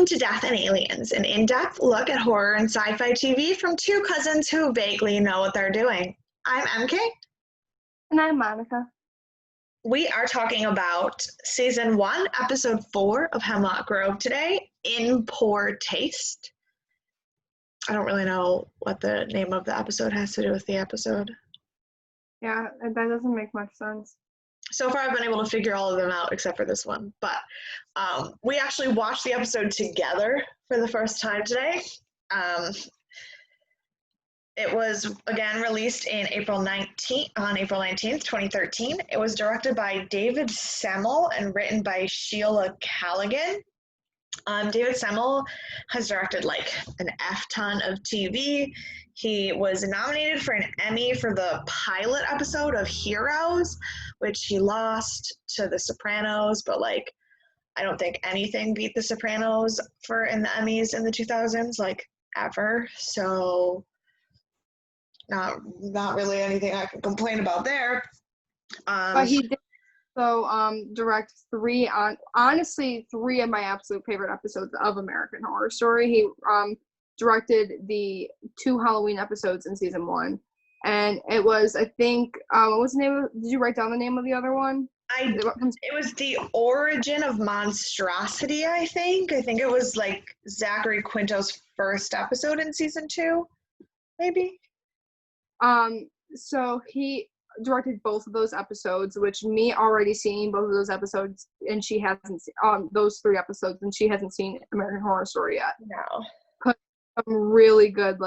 Welcome to Death and Aliens, an in-depth look at horror and sci-fi TV from two cousins who vaguely know what they're doing. I'm MK. And I'm Monica. We are talking about Season 1, Episode 4 of Hemlock Grove today, In Poor Taste. I don't really know what the name of the episode has to do with the episode. Yeah, that doesn't make much sense. So far, I've been able to figure all of them out except for this one. But we actually watched the episode together for the first time today. It was, again, released on April 19th, 2013. It was directed by David Semmel and written by Sheila Callaghan. David Semmel has directed like an F-ton of TV. He was nominated for an Emmy for the pilot episode of Heroes, which he lost to The Sopranos, but like I don't think anything beat The Sopranos in the Emmys in the 2000s, like ever. So not really anything I can complain about there. But he did direct three of my absolute favorite episodes of American Horror Story. He directed the 2 Halloween episodes in season 1, and it was, I think, what was the name did you write down the name of the other one? It was The Origin of Monstrosity, I think it was like Zachary Quinto's first episode in season 2, maybe. So he directed both of those episodes, which me already seeing both of those episodes, and she hasn't seen those 3 episodes, and she hasn't seen American Horror Story yet. No. Some really good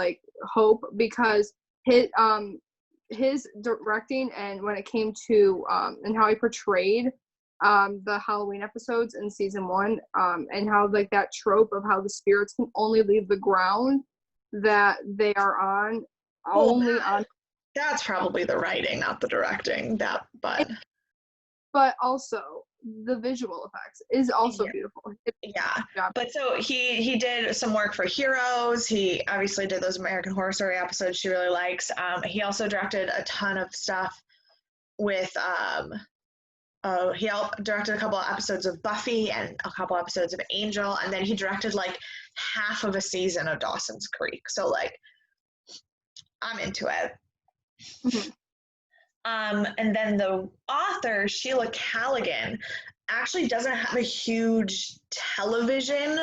hope, because his directing, and when it came to and how he portrayed the Halloween episodes in season 1, and how that trope of how the spirits can only leave the ground that they are on. That's probably the writing, not the directing. But also the visual effects is also beautiful. Yeah. But so he did some work for Heroes. He obviously did those American Horror Story episodes she really likes. He also directed a ton of stuff with he directed a couple of episodes of Buffy and a couple episodes of Angel, and then he directed like half of a season of Dawson's Creek. So I'm into it. Mm-hmm. And then the author, Sheila Callaghan, actually doesn't have a huge television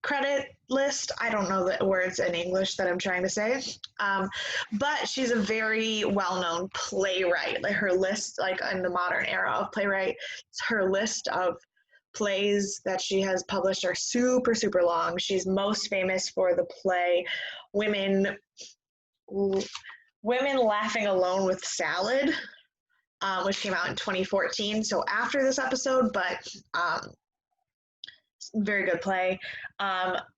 credit list. I don't know the words in English that I'm trying to say. But she's a very well-known playwright. Her list, in the modern era of playwright, her list of plays that she has published are super, super long. She's most famous for the play Women Laughing Alone with Salad, which came out in 2014, so after this episode, but very good play.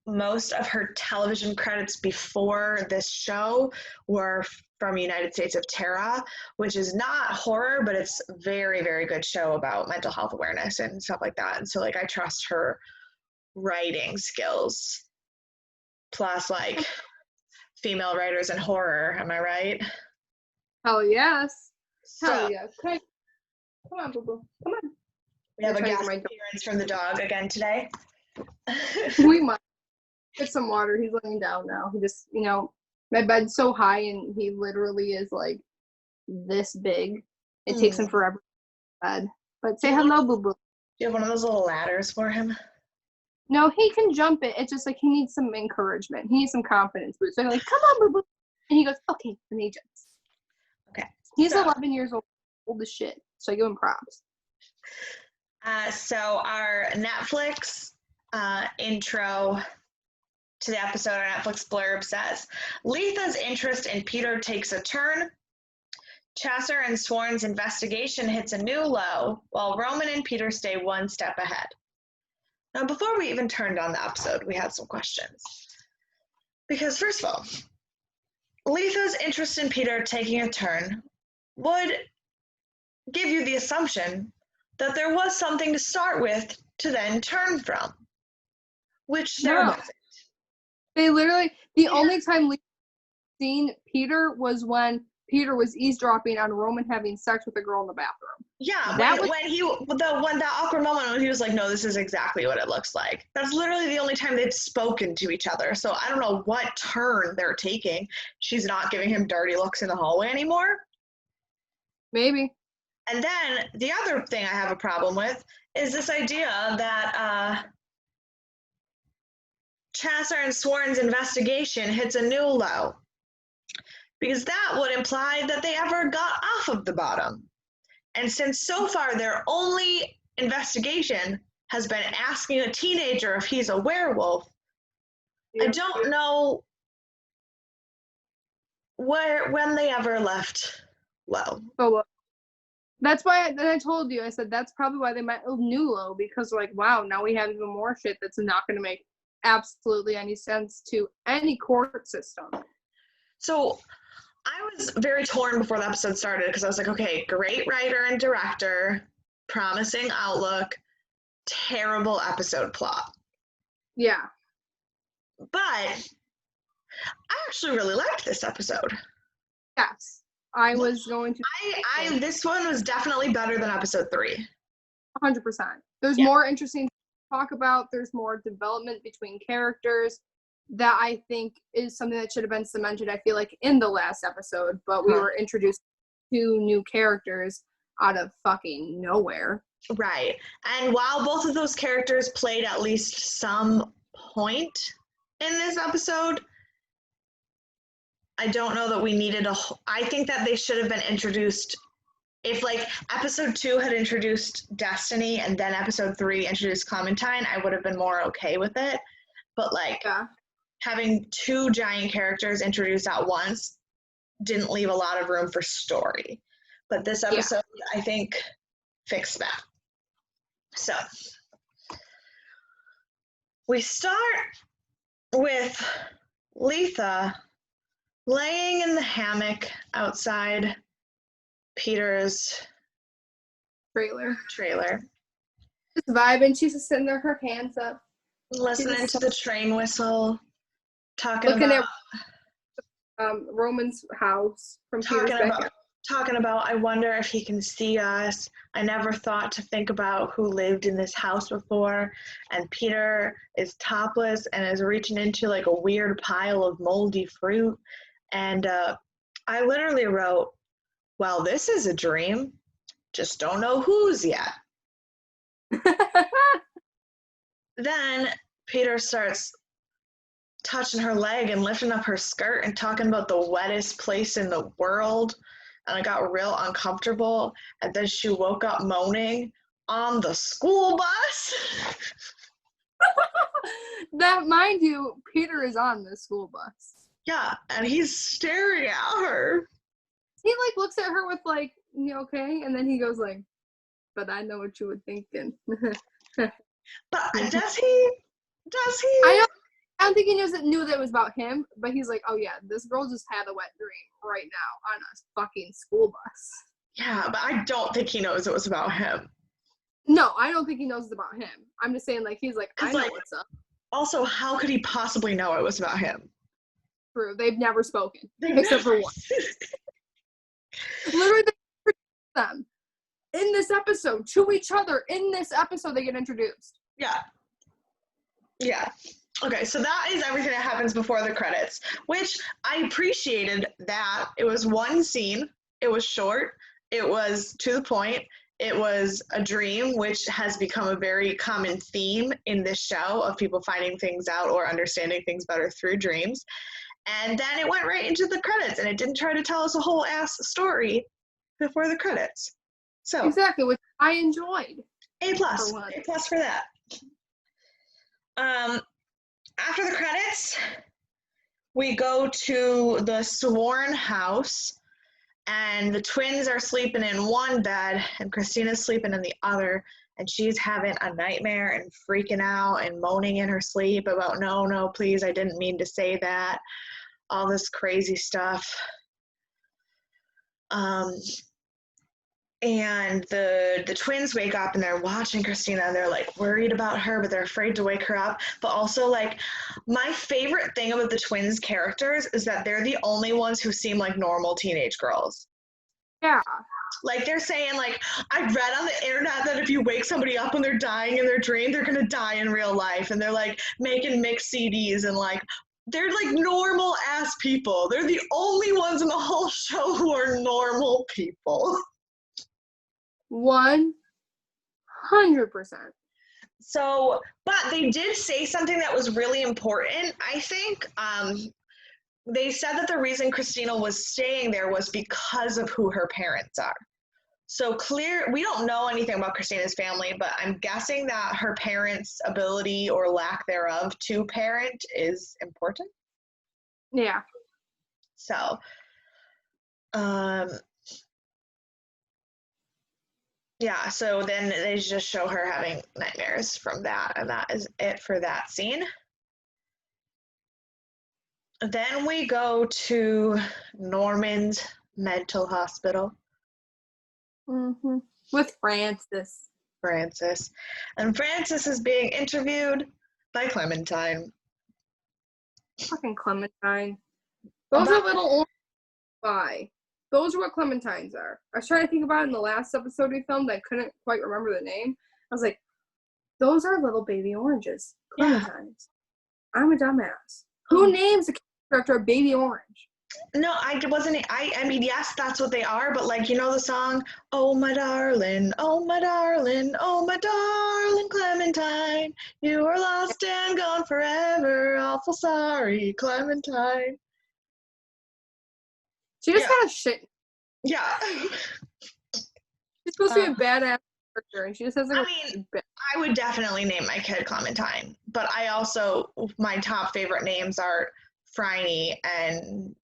Most of her television credits before this show were from United States of Terra, which is not horror, but it's a very, very good show about mental health awareness and stuff like that. And so I trust her writing skills. Plus female writers in horror, am I right? Hell yes. Hell yes. Come on, boo-boo. Come on. We have a guest appearance from the dog again today. We might get some water. He's laying down now. He just, my bed's so high, and he literally is this big. It takes him forever to bed. But say hello, boo boo. Do you have one of those little ladders for him? No, he can jump it. It's just he needs some encouragement. He needs some confidence boost. So I'm come on, boo boo. And he goes, okay, and he jumps. Okay. He's 11 years old as shit. So I give him props. So our Netflix intro to the episode, our Netflix blurb says, Letha's interest in Peter takes a turn. Chasser and Sworn's investigation hits a new low, while Roman and Peter stay one step ahead. Now, before we even turned on the episode, we had some questions. Because first of all, Letha's interest in Peter taking a turn would give you the assumption that there was something to start with to then turn from, which there wasn't. They literally, the only time we seen Peter was when Peter was eavesdropping on Roman having sex with a girl in the bathroom. Yeah, when that awkward moment when he was like, no, this is exactly what it looks like. That's literally the only time they'd spoken to each other. So I don't know what turn they're taking. She's not giving him dirty looks in the hallway anymore. Maybe. And then the other thing I have a problem with is this idea that Chasser and Sworn's investigation hits a new low. Because that would imply that they ever got off of the bottom. And since so far their only investigation has been asking a teenager if he's a werewolf, I don't know when they ever left low. Oh, that's why I told you, I said that's probably why they met a new low, because like, wow, now we have even more shit that's not going to make absolutely any sense to any court system. So I was very torn before the episode started because I was like, okay, great writer and director, promising outlook, terrible episode plot. Yeah. But I actually really liked this episode. Yes. I was going to. This one was definitely better than episode 3. 100%. There's more interesting to talk about. There's more development between characters that I think is something that should have been cemented, I feel like, in the last episode. But we were introduced to new characters out of fucking nowhere. Right. And while both of those characters played at least some point in this episode, I don't know that we needed I think that they should have been introduced. If like episode 2 had introduced Destiny and then episode 3 introduced Clementine, I would have been more okay with it. But like having 2 giant characters introduced at once didn't leave a lot of room for story. But this episode, I think, fixed that. So we start with Letha laying in the hammock outside Peter's trailer. Just vibing. She's just sitting there, her hands up. Listening to the train whistle. Looking at Roman's house from Peter's backyard. Talking about, I wonder if he can see us. I never thought to think about who lived in this house before. And Peter is topless and is reaching into like a weird pile of moldy fruit. And I literally wrote, well, this is a dream. Just don't know whose yet. Then Peter starts touching her leg and lifting up her skirt and talking about the wettest place in the world. And I got real uncomfortable. And then she woke up moaning on the school bus. That, mind you, Peter is on the school bus. Yeah, and he's staring at her. He like looks at her with like, you okay? And then he goes like, but I know what you were thinking. But does he? I don't think he knew that it was about him, but he's like, oh yeah, this girl just had a wet dream right now on a fucking school bus. Yeah, but I don't think he knows it was about him. No, I don't think he knows it's about him. I'm just saying, like, he's like, I know what's up. Also, how could he possibly know it was about him? True, they've never spoken, except for one. Literally, them in this episode to each other. In this episode, they get introduced. Yeah. Okay, so that is everything that happens before the credits, which I appreciated that. It was one scene. It was short. It was to the point. It was a dream, which has become a very common theme in this show of people finding things out or understanding things better through dreams. And then it went right into the credits, and it didn't try to tell us a whole ass story before the credits. So exactly, which I enjoyed. A+. A+ for that. After the credits, we go to the Sworn house, and the twins are sleeping in one bed, and Christina's sleeping in the other, and she's having a nightmare and freaking out and moaning in her sleep about, no, please, I didn't mean to say that, all this crazy stuff. And the twins wake up and they're watching Christina and they're like worried about her, but they're afraid to wake her up. But also, like, my favorite thing about the twins characters is that they're the only ones who seem like normal teenage girls. Yeah. Like, they're saying, like, I read on the internet that if you wake somebody up when they're dying in their dream, they're gonna die in real life. And they're like making mixed CDs and like they're like normal ass people. They're the only ones in the whole show who are normal people. 100%. So, but they did say something that was really important, I think. They said that the reason Christina was staying there was because of who her parents are. So we don't know anything about Christina's family, but I'm guessing that her parents' ability or lack thereof to parent is important. Yeah. So, yeah, so then they just show her having nightmares from that, and that is it for that scene. Then we go to Norman's mental hospital. Mm-hmm. With Francis. And Francis is being interviewed by Clementine. Fucking Clementine. Those are little orange pie. Those are what clementines are. I was trying to think about it in the last episode we filmed. I couldn't quite remember the name. I was like, those are little baby oranges. Clementines. Yeah. I'm a dumbass. Who names a character after a baby orange? No, I mean, yes, that's what they are, but like, you know the song, oh my darling, oh my darling, oh my darling Clementine, you are lost and gone forever, awful sorry, Clementine. She just got a shit. Yeah. She's supposed to be a badass character, and she just has like I would definitely name my kid Clementine, but my top favorite names are Phryne and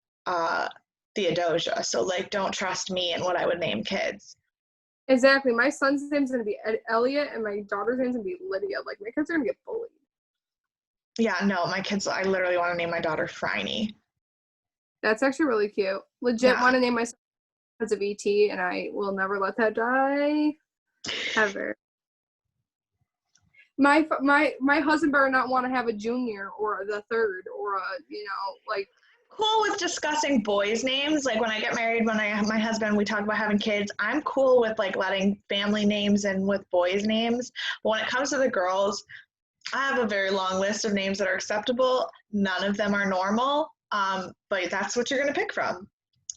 Theodosia, so like don't trust me in what I would name kids. Exactly. My son's name's gonna be Elliot and my daughter's name's gonna be Lydia. Like, my kids are gonna get bullied. Yeah, no, my kids, I literally want to name my daughter Phryne. That's actually really cute. Legit want to name my son because of ET, and I will never let that die ever. My husband better not want to have a junior or the third or a, like. Cool with discussing boys' names. Like, when I get married, when I have my husband, we talk about having kids. I'm cool with like letting family names and with boys' names. But when it comes to the girls, I have a very long list of names that are acceptable. None of them are normal. But that's what you're gonna pick from.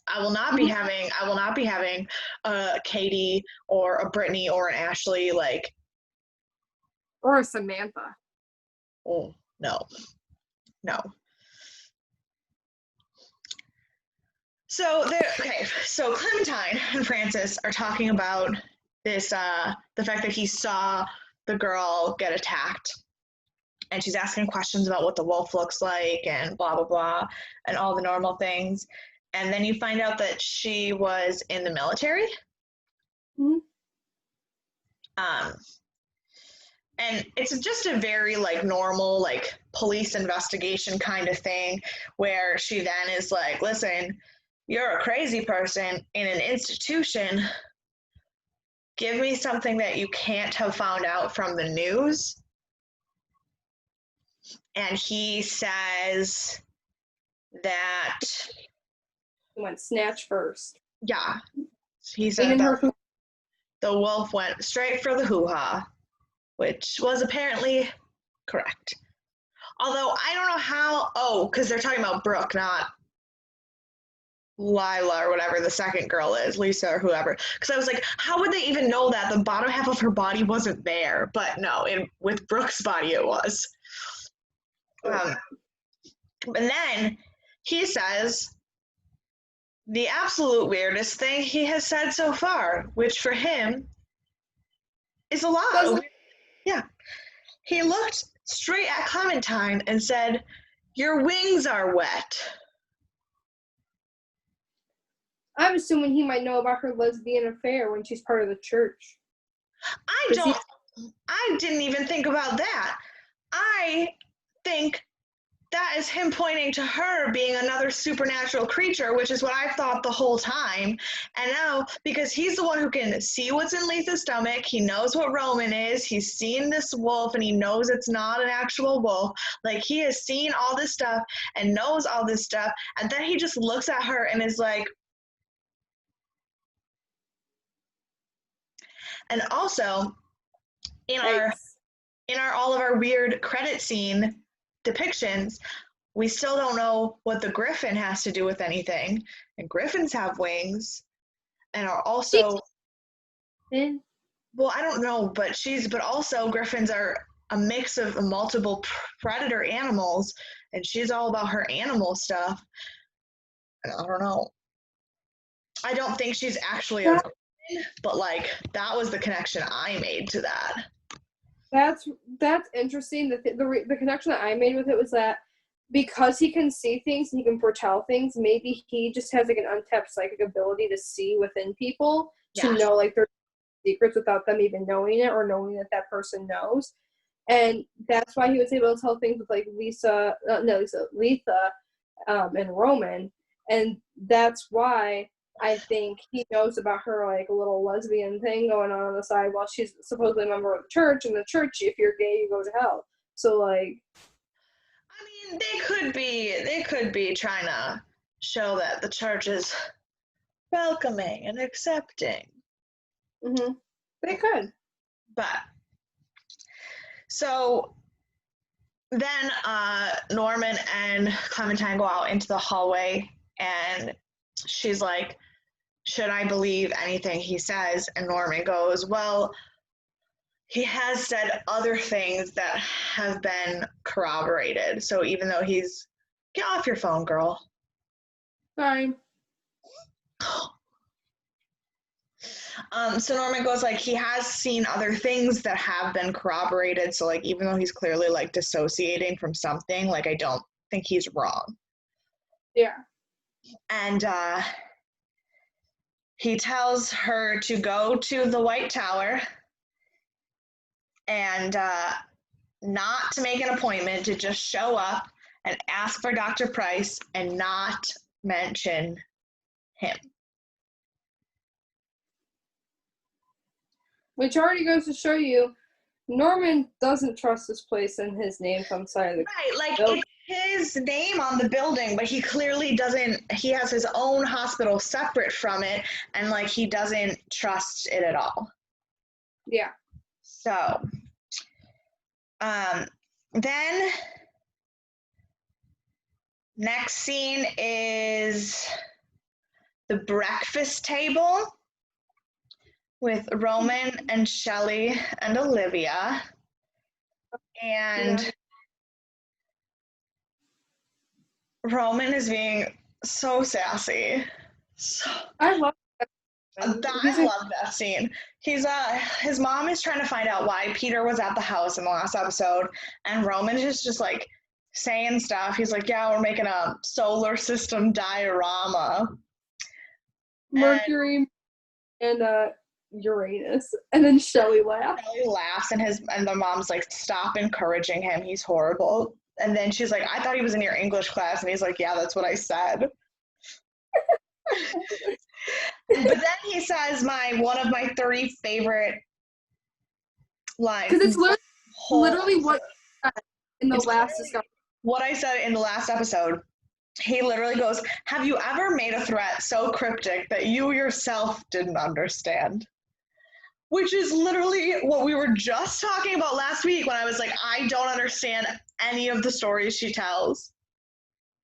I will not be having a Katie or a Brittany or an Ashley, like, or a Samantha. Oh, no. So so Clementine and Francis are talking about this, the fact that he saw the girl get attacked. And she's asking questions about what the wolf looks like and blah, blah, blah, and all the normal things. And then you find out that she was in the military. Mm-hmm. And it's just a very like normal like police investigation kind of thing, where she then is like, listen, you're a crazy person in an institution. Give me something that you can't have found out from the news. And he says that he went snatch first. Yeah. He said that the wolf went straight for the hoo-ha, which was apparently correct. Although I don't know how, because they're talking about Brooke, not Lila or whatever the second girl is, Lisa or whoever. Because I was like, how would they even know that the bottom half of her body wasn't there? But no, with Brooke's body it was. And then he says the absolute weirdest thing he has said so far, which for him is a lot. Yeah. He looked straight at Clementine and said, "Your wings are wet." I'm assuming he might know about her lesbian affair when she's part of the church. I didn't even think about that. I think that is him pointing to her being another supernatural creature, which is what I've thought the whole time. And now, because he's the one who can see what's in Letha's stomach, he knows what Roman is, he's seen this wolf and he knows it's not an actual wolf. Like, he has seen all this stuff and knows all this stuff. And then he just looks at her and is like, and also in our all of our weird credit scene depictions, we still don't know what the griffin has to do with anything. And griffins have wings and are also well, I don't know, but also griffins are a mix of multiple predator animals, and she's all about her animal stuff. And I don't know. I don't think she's actually a griffin, but like, that was the connection I made to that. That's interesting. The connection that I made with it was that because he can see things and he can foretell things, maybe he just has like an untapped psychic ability to see within people, to know like their secrets without them even knowing it, or knowing that that person knows. And that's why he was able to tell things with like Letha, and Roman. And that's why I think he knows about her like little lesbian thing going on the side while she's supposedly a member of the church. And the church, if you're gay, you go to hell. So like, I mean, they could be trying to show that the church is welcoming and accepting. Mm-hmm. They could. But so then Norman and Clementine go out into the hallway, and she's like, should I believe anything he says? And Norman goes, well, he has said other things that have been corroborated. So even though he's, get off your phone, girl. Sorry. So Norman goes like, he has seen other things that have been corroborated. So like, even though he's clearly like dissociating from something, like, I don't think he's wrong. Yeah. And he tells her to go to the White Tower and not to make an appointment, to just show up and ask for Dr. Price and not mention him. Which already goes to show you, Norman doesn't trust this place and his name's on the side of the right, like building. It's his name on the building, but he clearly doesn't, he has his own hospital separate from it, and like, he doesn't trust it at all. Yeah. So, then next scene is the breakfast table with Roman and Shelley and Olivia. And Roman is being so sassy. I love that. I love that scene. He's his mom is trying to find out why Peter was at the house in the last episode, and Roman is just like saying stuff. He's like, yeah, we're making a solar system diorama. Mercury and Uranus. And then Shelley laughs. Shelley laughs, and the mom's like, stop encouraging him, he's horrible. And then she's like, I thought he was in your English class. And he's like, yeah, that's what I said. But then he says one of my 3 favorite lines. Because it's literally what in the last discussion. What I said in the last episode. He literally goes, have you ever made a threat so cryptic that you yourself didn't understand? Which is literally what we were just talking about last week when I was like, I don't understand any of the stories she tells.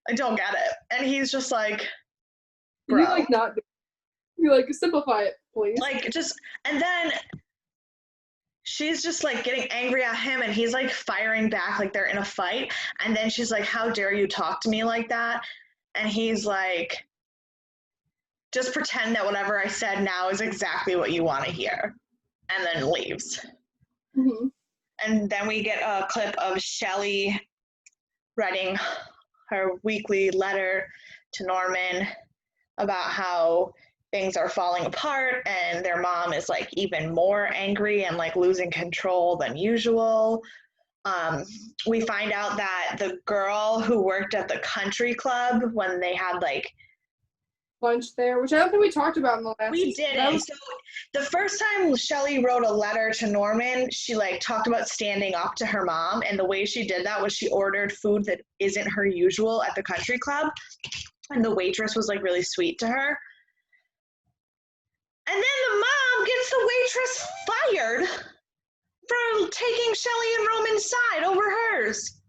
I don't get it. And he's just like, bro. You like, simplify it, please. Like, just, and then she's just like getting angry at him, and he's like firing back like they're in a fight. And then she's like, how dare you talk to me like that? And he's like, just pretend that whatever I said now is exactly what you want to hear. And then leaves. Mm-hmm. And then we get a clip of Shelley writing her weekly letter to Norman about how things are falling apart, and their mom is like even more angry and like losing control than usual. We find out that the girl who worked at the country club when they had like lunch there, which I don't think we talked about in the last we didn't. So the first time Shelley wrote a letter to Norman, she like talked about standing up to her mom, and the way she did that was she ordered food that isn't her usual at the country club, and the waitress was like really sweet to her. And then the mom gets the waitress fired for taking Shelley and Roman's side over hers.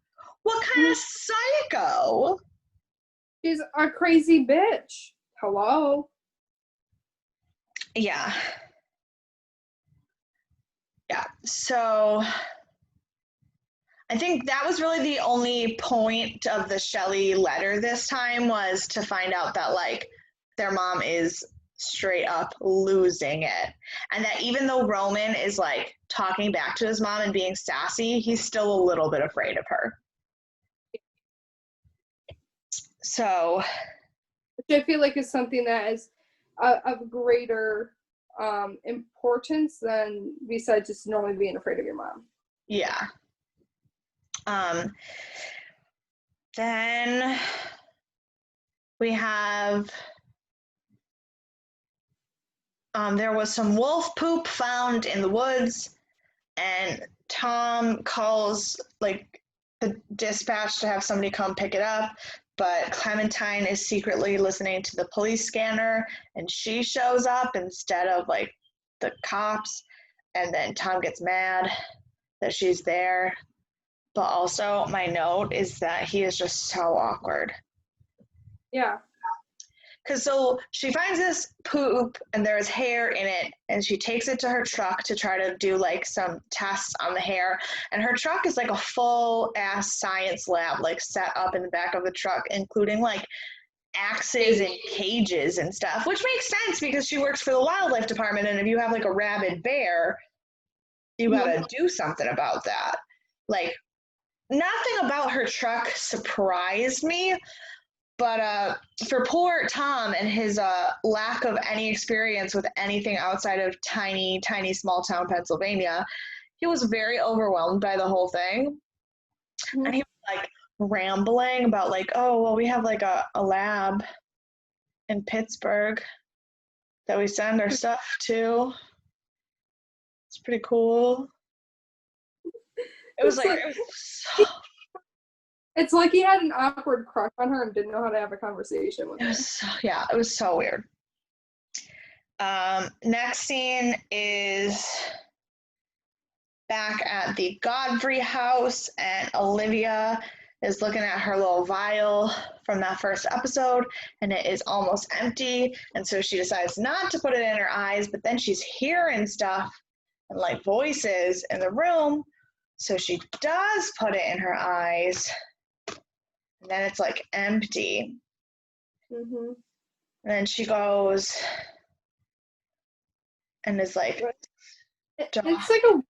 What kind of psycho? She's a crazy bitch. Hello? Yeah. Yeah. So I think that was really the only point of the Shelley letter this time, was to find out that like their mom is straight up losing it. And that even though Roman is like talking back to his mom and being sassy, he's still a little bit afraid of her. So, which I feel like is something that is of greater importance than besides just normally being afraid of your mom. Yeah. Then we have there was some wolf poop found in the woods, and Tom calls like the dispatch to have somebody come pick it up, but Clementine is secretly listening to the police scanner, and she shows up instead of like the cops, and then Tom gets mad that she's there. But also my note is that he is just so awkward. Yeah. Because so she finds this poop and there's hair in it, and she takes it to her truck to try to do like some tests on the hair. And her truck is like a full ass science lab, like set up in the back of the truck, including like axes and cages and stuff, which makes sense because she works for the wildlife department. And if you have like a rabid bear, you gotta do something about that. Like, nothing about her truck surprised me. But for poor Tom and his lack of any experience with anything outside of tiny, tiny, small town Pennsylvania, he was very overwhelmed by the whole thing. Mm-hmm. And he was like rambling about like, oh, well, we have like a lab in Pittsburgh that we send our stuff to. It's pretty cool. It was like, it was so... It's like he had an awkward crush on her and didn't know how to have a conversation with her. It was so weird. Next scene is back at the Godfrey house, and Olivia is looking at her little vial from that first episode, and it is almost empty, and so she decides not to put it in her eyes, but then she's hearing stuff and like voices in the room, so she does put it in her eyes. And then it's like empty. Mm-hmm. And then she goes and is like, it's like a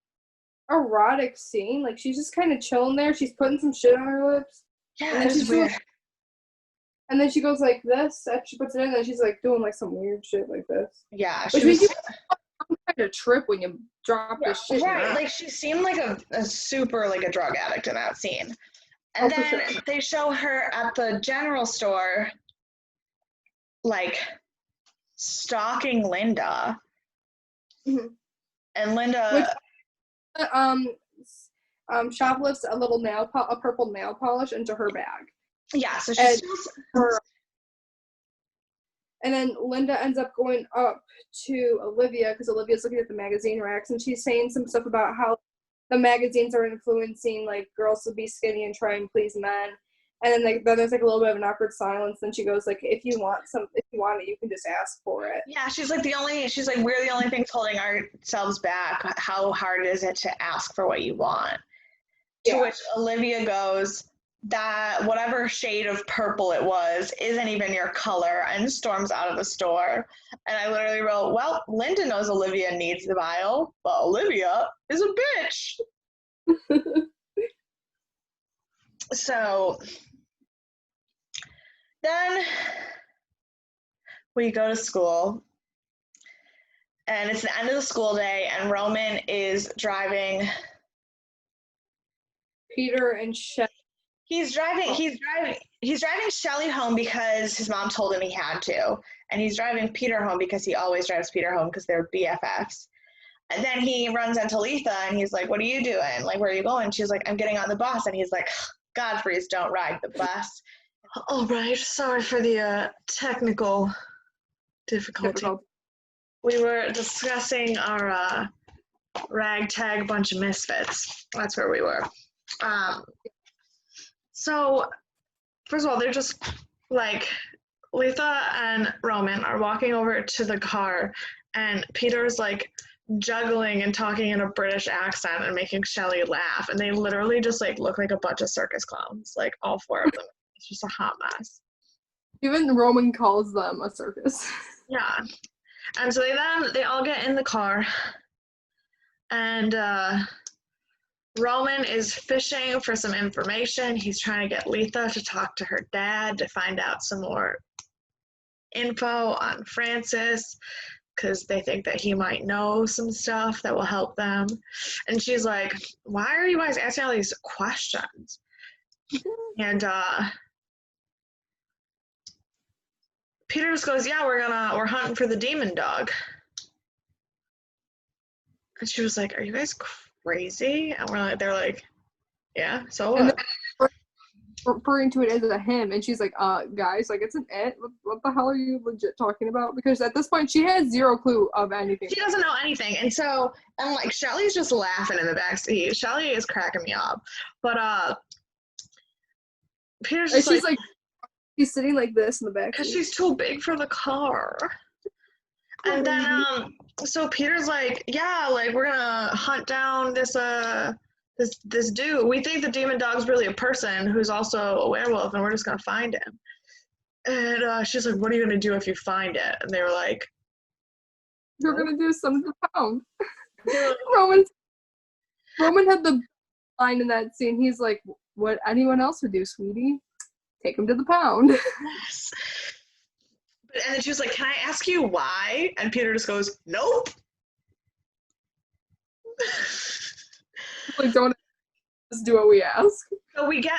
erotic scene. Like she's just kind of chilling there. She's putting some shit on her lips. Yeah, it's weird. And then she goes like this. After she puts it in, and then she's like doing like some weird shit like this. Yeah, she was kind of trip when you drop this shit. Right, like she seemed like a super like a drug addict in that scene. And then they show her at the general store, like, stalking Linda. Mm-hmm. And Linda... shoplifts a little a purple nail polish into her bag. Yeah, so she's... And then Linda ends up going up to Olivia, because Olivia's looking at the magazine racks, and she's saying some stuff about how the magazines are influencing like girls to be skinny and try and please men. And then there's like a little bit of an awkward silence. Then she goes like, if you want it, you can just ask for it. Yeah, she's like we're the only things holding ourselves back. How hard is it to ask for what you want? Yeah. To which Olivia goes, that whatever shade of purple it was isn't even your color, and storms out of the store. And I literally wrote, well, Linda knows Olivia needs the vial, but Olivia is a bitch. So then we go to school, and it's the end of the school day, and Roman is driving Peter and Shelly. He's driving Shelly home because his mom told him he had to, and he's driving Peter home because he always drives Peter home because they're BFFs. And then he runs into Letha and he's like, "What are you doing? Like, where are you going?" She's like, "I'm getting on the bus." And he's like, "Godfrey's don't ride the bus." All right, sorry for the technical difficulty. We were discussing our ragtag bunch of misfits. That's where we were. So, first of all, they're just like, Letha and Roman are walking over to the car, and Peter's like juggling and talking in a British accent and making Shelly laugh, and they literally just like look like a bunch of circus clowns, like all four of them. It's just a hot mess. Even Roman calls them a circus. Yeah. And so they all get in the car, and Roman is fishing for some information. He's trying to get Letha to talk to her dad to find out some more info on Francis, because they think that he might know some stuff that will help them. And she's like, "Why are you guys asking all these questions?" And Peter just goes, "Yeah, we're hunting for the demon dog." And she was like, "Are you guys crazy?" And they're like, "Yeah, so what?" And referring to it as a him, and she's like, guys, like, it's an it. What the hell are you legit talking about? Because at this point, she has zero clue of anything. She doesn't know anything. And so I'm like, Shelly's just laughing in the backseat. Shelly is cracking me up. But Peter's just like, he's sitting like this in the back. Because she's too big for the car. And then, so Peter's like, "Yeah, like, we're gonna hunt down this dude. We think the demon dog's really a person who's also a werewolf, and we're just gonna find him." And she's like, "What are you gonna do if you find it?" And they were like, "You're gonna do something to the pound." Roman had the line in that scene. He's like, "What anyone else would do, sweetie? Take him to the pound." Yes. And then she was like, "Can I ask you why?" And Peter just goes, "Nope." Like, don't just do what we ask.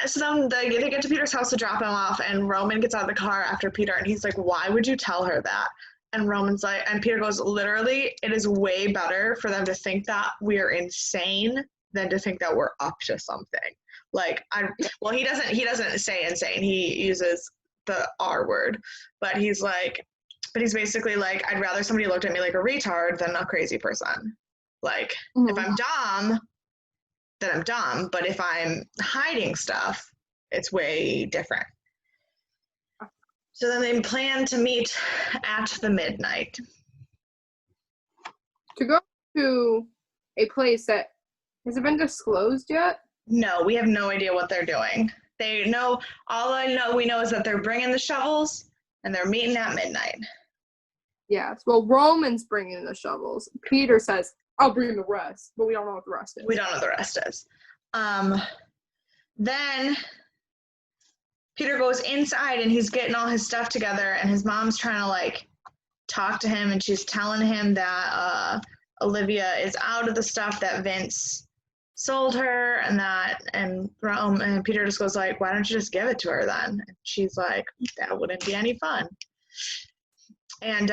So then they get to Peter's house to drop him off, and Roman gets out of the car after Peter, and he's like, "Why would you tell her that?" And Roman's like, and Peter goes, "Literally, it is way better for them to think that we're insane than to think that we're up to something." Like, he doesn't say insane. He uses the R word, but he's basically like, "I'd rather somebody looked at me like a retard than a crazy person. Like, if I'm dumb, then I'm dumb, but if I'm hiding stuff, it's way different." So then they plan to meet at the midnight. To go to a place that has it been disclosed yet? No, we have no idea what they're doing. We know is that they're bringing the shovels and they're meeting at midnight. Yes. Well, Roman's bringing the shovels. Peter says, "I'll bring the rest," but we don't know what the rest is. We don't know what the rest is. Then Peter goes inside and he's getting all his stuff together, and his mom's trying to like talk to him, and she's telling him that Olivia is out of the stuff that Vince sold her, and Peter just goes like, "Why don't you just give it to her then?" And she's like, "That wouldn't be any fun." And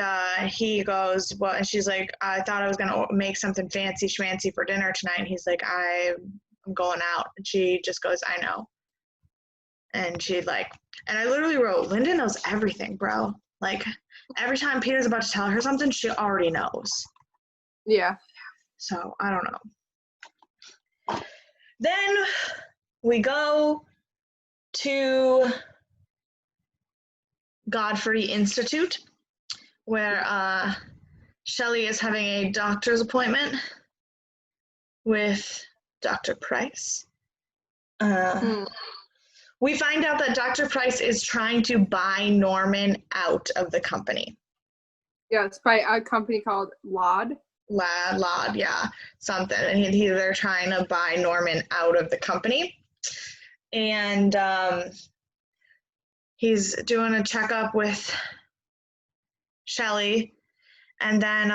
he goes, "Well," and she's like, "I thought I was going to make something fancy schmancy for dinner tonight." And he's like, "I'm going out." And she just goes, "I know." And she and I literally wrote, Linda knows everything, bro. Like, every time Peter's about to tell her something, she already knows. Yeah. So, I don't know. Then we go to Godfrey Institute, where Shelly is having a doctor's appointment with Dr. Price. We find out that Dr. Price is trying to buy Norman out of the company. Yeah, it's by a company called Lod, yeah, something. And they're trying to buy Norman out of the company. And he's doing a checkup with Shelly. And then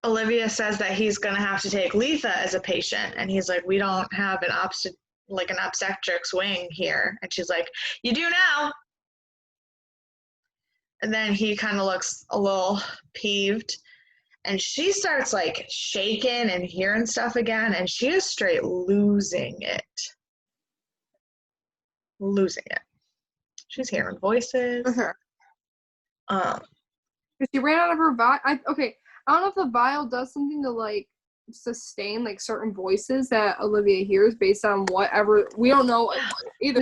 Olivia says that he's going to have to take Letha as a patient. And he's like, "We don't have an like an obstetrics wing here. And she's like, you do now. And then he kind of looks a little peeved. And she starts like shaking and hearing stuff again. And she is straight losing it. She's hearing voices. She ran out of her vial. Okay, I don't know if the vial does something to like sustain like certain voices that Olivia hears based on whatever. We don't know either.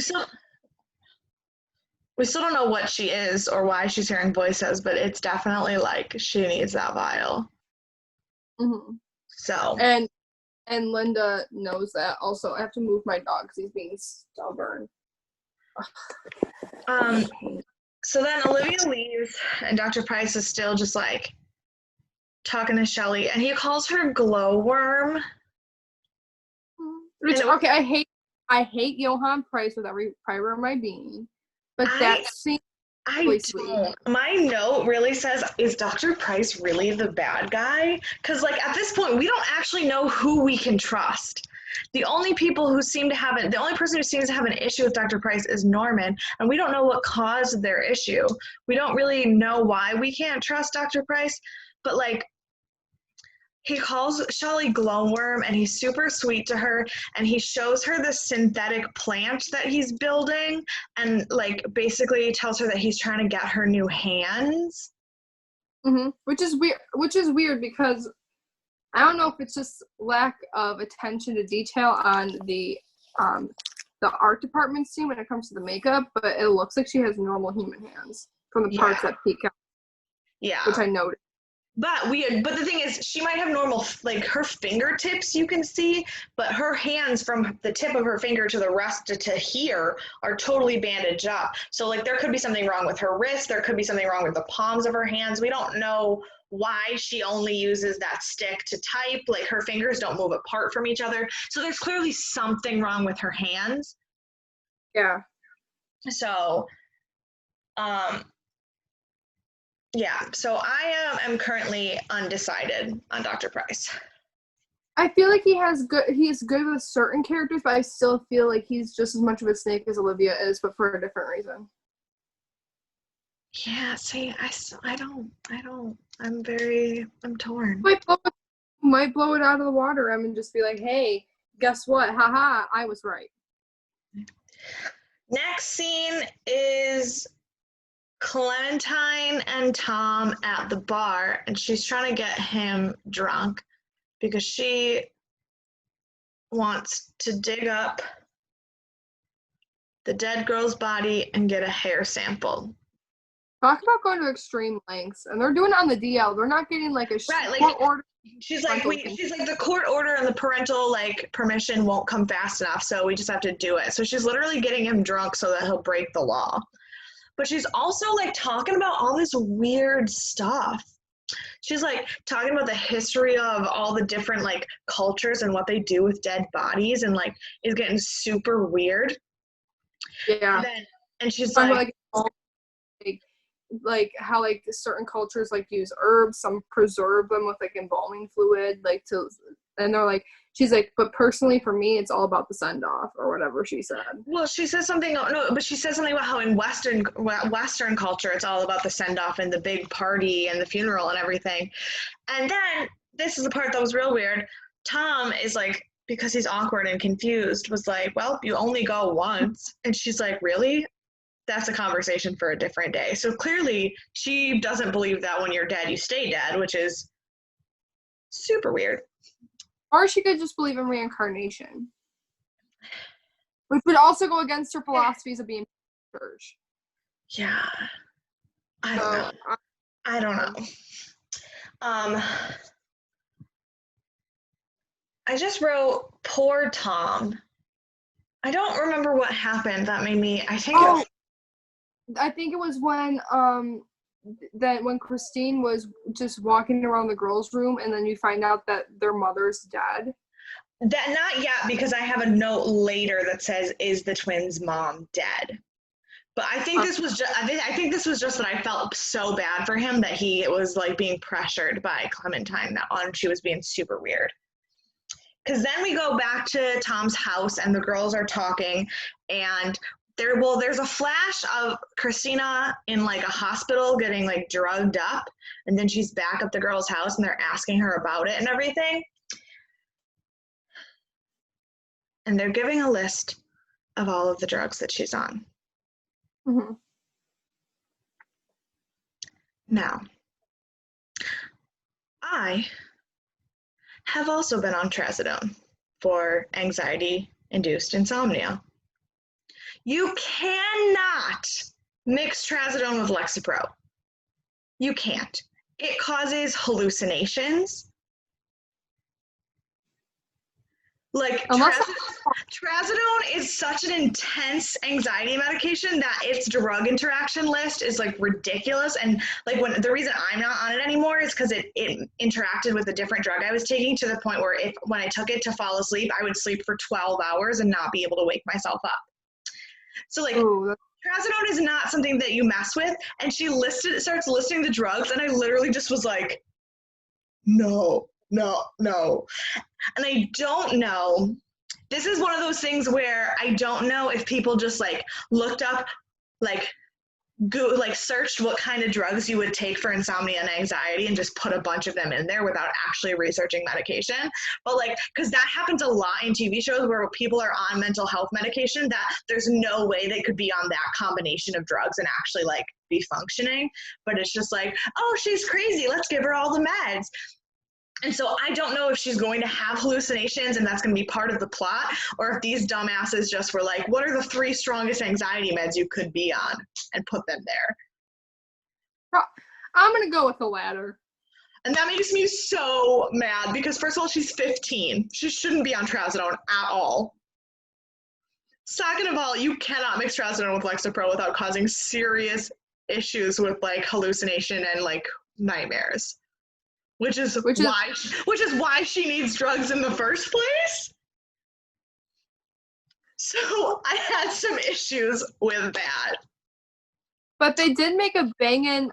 We still don't know what she is or why she's hearing voices, but it's definitely like she needs that vial. Mm-hmm. So. And Linda knows that. Also, I have to move my dog because he's being stubborn. So then Olivia leaves, and Dr. Price is still just like talking to Shelley, and he calls her glowworm. Which, okay, I hate Johann Price with every fiber of my being, but that seems really sweet. My note really says, is Dr. Price really the bad guy? Because like at this point, we don't actually know who we can trust. The only person who seems to have an issue with Dr. Price is Norman, and we don't know what caused their issue. We don't really know why we can't trust Dr. Price, but like he calls Shelley glowworm, and he's super sweet to her, and he shows her the synthetic plant that he's building, and like basically tells her that he's trying to get her new hands. Mm-hmm. Which is weird because I don't know if it's just lack of attention to detail on the art department scene when it comes to the makeup, but it looks like she has normal human hands from the parts that peek out. Yeah. Which I noticed. But the thing is, she might have normal, like her fingertips you can see, but her hands from the tip of her finger to the rest to here are totally bandaged up. So like there could be something wrong with her wrist. There could be something wrong with the palms of her hands. We don't know why she only uses that stick to type. Like her fingers don't move apart from each other. So there's clearly something wrong with her hands. Yeah. So, so I am currently undecided on Dr. Price. I feel like he's good with certain characters, but I still feel like he's just as much of a snake as Olivia is, but for a different reason. Yeah, see, I'm torn. Might blow it out of the water and just be like, hey, guess what? Haha, I was right. Next scene is Clementine and Tom at the bar, and she's trying to get him drunk because she wants to dig up the dead girl's body and get a hair sample. Talk about going to extreme lengths, and they're doing it on the DL. They're not getting like a court order. She's like the court order and the parental like permission won't come fast enough, so we just have to do it. So she's literally getting him drunk so that he'll break the law. But she's also like talking about all this weird stuff. She's like talking about the history of all the different like cultures and what they do with dead bodies, and like is getting super weird. Yeah. And she's like how like certain cultures like use herbs, some preserve them with like embalming fluid, and they're like, she's like, but personally for me it's all about the send off or whatever she said. Well, she says something about how in Western culture it's all about the send off and the big party and the funeral and everything. And then this is the part that was real weird. Tom is like, because he's awkward and confused, was like, well, you only go once. And she's like, really? That's a conversation for a different day. So clearly she doesn't believe that when you're dead, you stay dead, which is super weird. Or she could just believe in reincarnation, which would also go against her philosophies of being church. Yeah. I don't know. I just wrote, poor Tom. I don't remember what happened that made me, I think it was when when Christine was just walking around the girls' room, and then you find out that their mother's dead. That not yet, because I have a note later that says, "Is the twins' mom dead?" But I think this was just. I think this was just that I felt so bad for him that he was like being pressured by Clementine that she was being super weird. because then we go back to Tom's house and the girls are talking, and there's a flash of Christina in like a hospital getting like drugged up, and then she's back at the girl's house and they're asking her about it and everything. And they're giving a list of all of the drugs that she's on. Mm-hmm. Now, I have also been on trazodone for anxiety-induced insomnia. You cannot mix trazodone with Lexapro. You can't. It causes hallucinations. Like, trazodone is such an intense anxiety medication that its drug interaction list is like ridiculous. And like the reason I'm not on it anymore is because it interacted with a different drug I was taking, to the point where when I took it to fall asleep, I would sleep for 12 hours and not be able to wake myself up. So like, trazodone is not something that you mess with. And she starts listing the drugs, and I literally just was like, no. And I don't know, this is one of those things where I don't know if people just like looked up, like searched what kind of drugs you would take for insomnia and anxiety and just put a bunch of them in there without actually researching medication. But like, because that happens a lot in TV shows where people are on mental health medication that there's no way they could be on that combination of drugs and actually like be functioning. But it's just like, oh, she's crazy, let's give her all the meds. And so I don't know if she's going to have hallucinations and that's going to be part of the plot, or if these dumbasses just were like, what are the 3 strongest anxiety meds you could be on, and put them there. I'm going to go with the latter. And that makes me so mad because, first of all, she's 15. She shouldn't be on trazodone at all. Second of all, you cannot mix trazodone with Lexapro without causing serious issues with like hallucination and like nightmares. Which is why she needs drugs in the first place. So I had some issues with that. But they did make a bangin'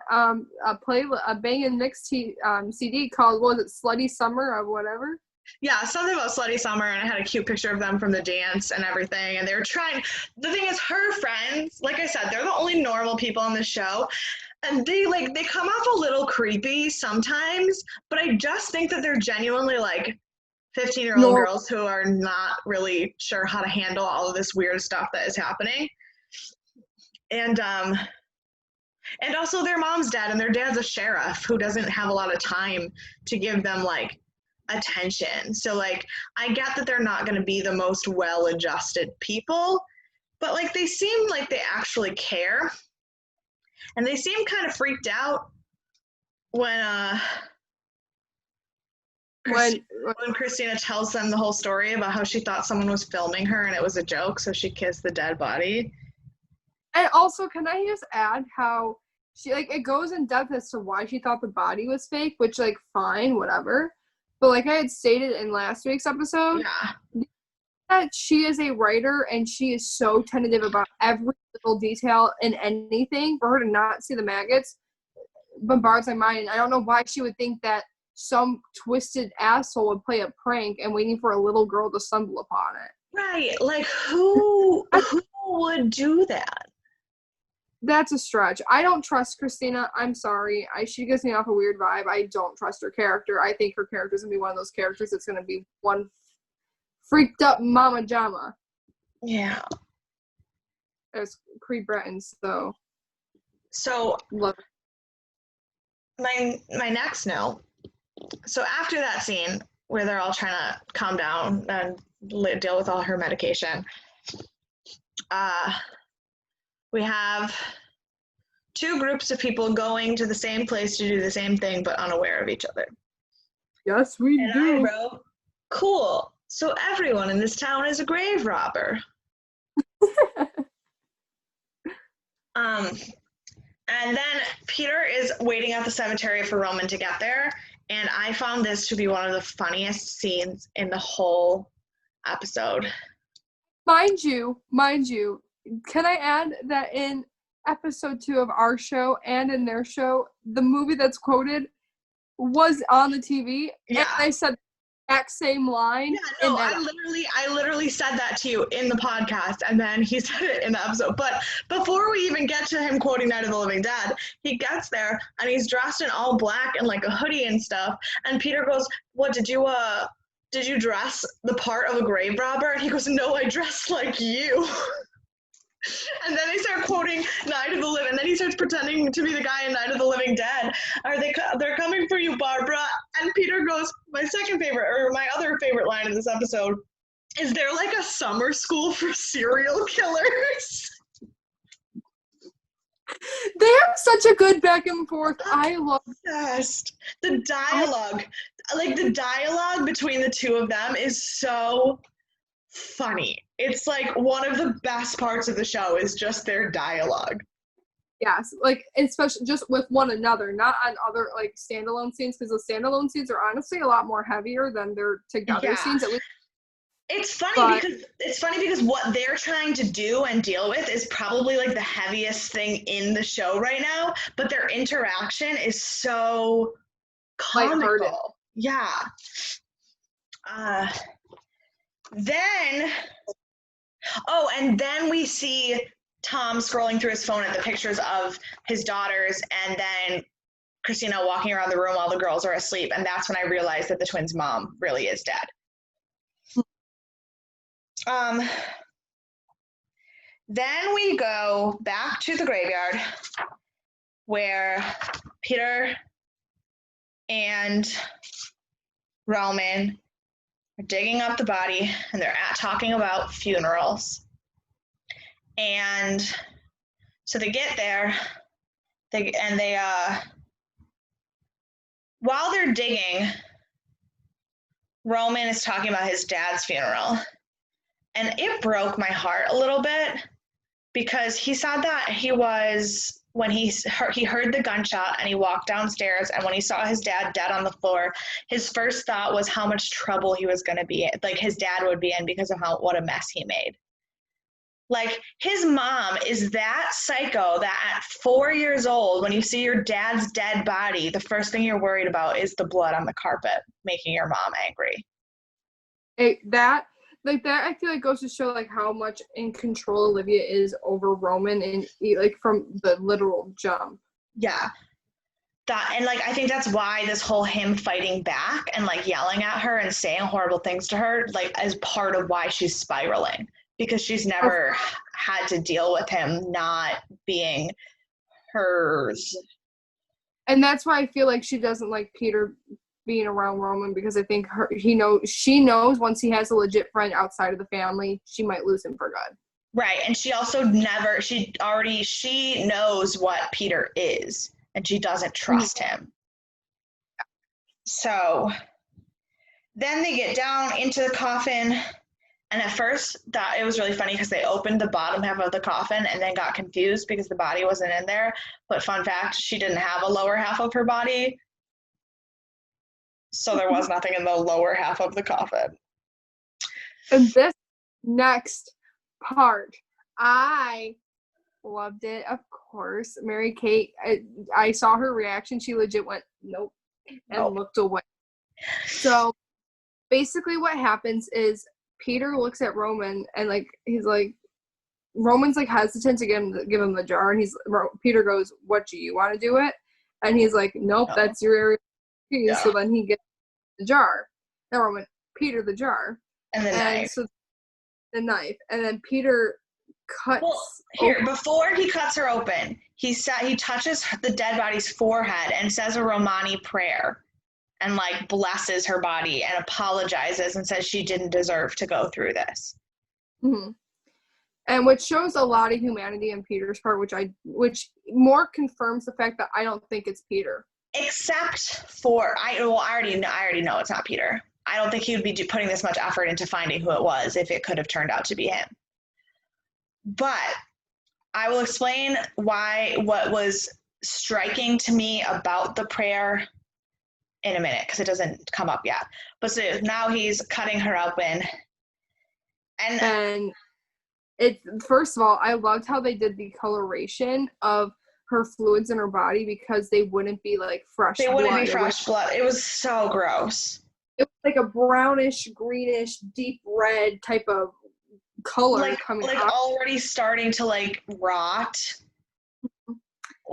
mixed CD called, what was it, Slutty Summer or whatever? Yeah, something about Slutty Summer, and I had a cute picture of them from the dance and everything, and they were trying. The thing is, her friends, like I said, they're the only normal people on the show. And they come off a little creepy sometimes, but I just think that they're genuinely like 15-year-old girls who are not really sure how to handle all of this weird stuff that is happening. And also their mom's dead, and their dad's a sheriff who doesn't have a lot of time to give them like attention. So like, I get that they're not going to be the most well-adjusted people, but like they seem like they actually care. And they seem kind of freaked out when Christina tells them the whole story about how she thought someone was filming her and it was a joke, so she kissed the dead body. And also, can I just add how she, like, it goes in depth as to why she thought the body was fake, which, like, fine, whatever. But like I had stated in last week's episode, that she is a writer and she is so tentative about every little detail in anything. For her to not see the maggots bombards my mind. And I don't know why she would think that some twisted asshole would play a prank and waiting for a little girl to stumble upon it. Right. Like, who would do that? That's a stretch. I don't trust Christina. I'm sorry. She gives me off a weird vibe. I don't trust her character. I think her character is going to be one of those characters that's going to be one freaked up mama jama. Yeah. As Creed Breton, so. So, love my next note. So after that scene where they're all trying to calm down and deal with all her medication, we have 2 groups of people going to the same place to do the same thing but unaware of each other. Yes, we do. I wrote, cool. So everyone in this town is a grave robber. And then Peter is waiting at the cemetery for Roman to get there, and I found this to be one of the funniest scenes in the whole episode. Mind you, can I add that in episode 2 of our show and in their show, the movie that's quoted was on the TV. Yeah. And I said, exact same line. Yeah, no, I literally said that to you in the podcast, and then he said it in the episode. But before we even get to him quoting Night of the Living Dead, he gets there and he's dressed in all black and like a hoodie and stuff. And Peter goes, "What did you dress the part of a grave robber?" And he goes, "No, I dressed like you." And then they start quoting Night of the Living, and then he starts pretending to be the guy in Night of the Living Dead. They're coming for you, Barbara. And Peter goes, my other favorite line in this episode, is there like a summer school for serial killers? They have such a good back and forth. I love the dialogue. Like the dialogue between the two of them is so funny. It's like one of the best parts of the show is just their dialogue. Yes, like especially just with one another, not on other like standalone scenes, because the standalone scenes are honestly a lot more heavier than their together scenes. At least. It's funny because what they're trying to do and deal with is probably like the heaviest thing in the show right now, but their interaction is so comical. Yeah. And then we see Tom scrolling through his phone at the pictures of his daughters, and then Christina walking around the room while the girls are asleep, and that's when I realized that the twins' mom really is dead. Then we go back to the graveyard where Peter and Roman are digging up the body, and they're talking about funerals. And so they get there, while they're digging, Roman is talking about his dad's funeral. And it broke my heart a little bit because he said that when he heard the gunshot and he walked downstairs, and when he saw his dad dead on the floor, his first thought was how much trouble he was going to be in, like his dad would be in, because of what a mess he made. Like, his mom is that psycho that at 4 years old, when you see your dad's dead body, the first thing you're worried about is the blood on the carpet making your mom angry. That I feel like goes to show like how much in control Olivia is over Roman, and like from the literal jump. Yeah. And like I think that's why this whole him fighting back and like yelling at her and saying horrible things to her, like, is part of why she's spiraling, because she's never had to deal with him not being hers. And that's why I feel like she doesn't like Peter being around Roman, because I think she knows once he has a legit friend outside of the family, she might lose him for good. Right. And she also she knows what Peter is, and she doesn't trust him. So then they get down into the coffin, and at first thought it was really funny because they opened the bottom half of the coffin and then got confused because the body wasn't in there. But fun fact, she didn't have a lower half of her body. So there was nothing in the lower half of the coffin. And this next part, I loved it, of course. Mary Kate, I saw her reaction. She legit went, nope, and looked away. So basically what happens is Peter looks at Roman, and like he's like, Roman's like hesitant to give him the jar, and Peter goes, what, do you want to do it? And he's like, nope, that's your area. Yeah. So then he gets the jar. Now Roman, Peter the jar. And the knife. So the knife. And then Peter cuts. Well, before he cuts her open, he touches the dead body's forehead and says a Romani prayer and like blesses her body and apologizes and says she didn't deserve to go through this. Mm-hmm. And which shows a lot of humanity on Peter's part, which more confirms the fact that I don't think it's Peter. Except for I already know it's not Peter. I don't think he would be putting this much effort into finding who it was if it could have turned out to be him. But I will explain what was striking to me about the prayer in a minute, because it doesn't come up yet. But so now he's cutting her open, and it, first of all, I loved how they did the coloration of her fluids in her body, because they wouldn't be like fresh blood. They wouldn't be fresh blood. It was so gross. it was like a brownish, greenish, deep red type of color coming out. Already starting to like rot.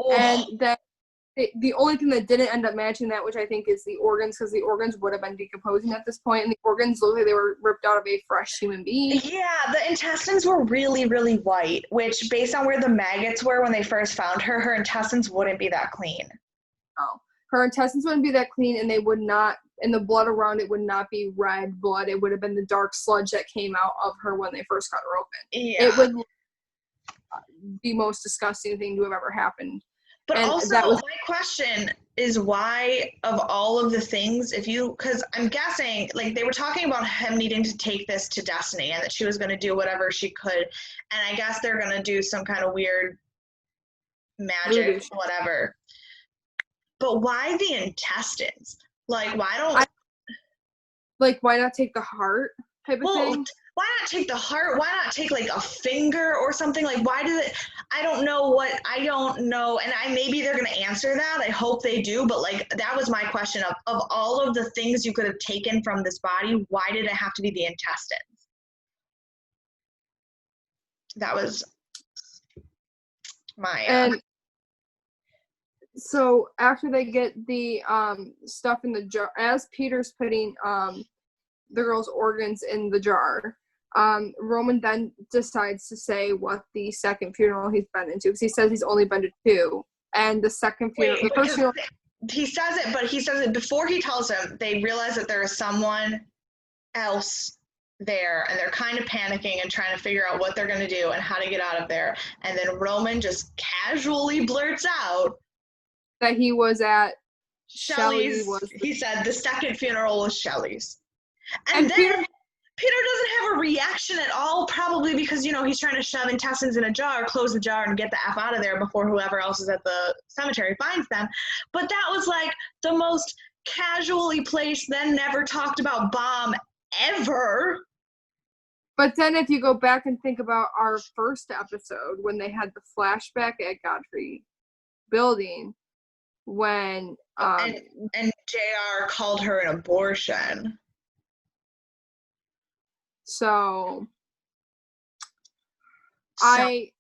And then the only thing that didn't end up matching that, which I think is the organs, because the organs would have been decomposing at this point, and the organs looked like they were ripped out of a fresh human being. Yeah, the intestines were really, really white, which based on where the maggots were when they first found her, her intestines wouldn't be that clean. No. Her intestines wouldn't be that clean, and they would not, and the blood around it would not be red blood. It would have been the dark sludge that came out of her when they first cut her open. Yeah. It would be the most disgusting thing to have ever happened. But and also, my question is why, of all of the things, because I'm guessing, like, they were talking about him needing to take this to Destiny and that she was going to do whatever she could. And I guess they're going to do some kind of weird magic, whatever. But why the intestines? Like, why not take the heart type of thing? Why not take the heart? Why not take like a finger or something? Like, why does it? I don't know. And maybe they're going to answer that. I hope they do. But like, that was my question of all of the things you could have taken from this body, why did it have to be the intestines? That was my. And so after they get the stuff in the jar, as Peter's putting the girl's organs in the jar, Roman then decides to say what the second funeral he's been into, because he says he's only been to 2, and the second funeral, the first funeral. He says it, but he says it before he tells him. They realize that there is someone else there, and they're kind of panicking and trying to figure out what they're going to do and how to get out of there. And then Roman just casually blurts out that he was at Shelley's. He said the second funeral was Shelley's. And then Peter doesn't have a reaction at all, probably because, he's trying to shove intestines in a jar, close the jar, and get the F out of there before whoever else is at the cemetery finds them. But that was like the most casually placed, then never talked about bomb ever. But then if you go back and think about our first episode, when they had the flashback at Godfrey Building, when and JR called her an abortion. So I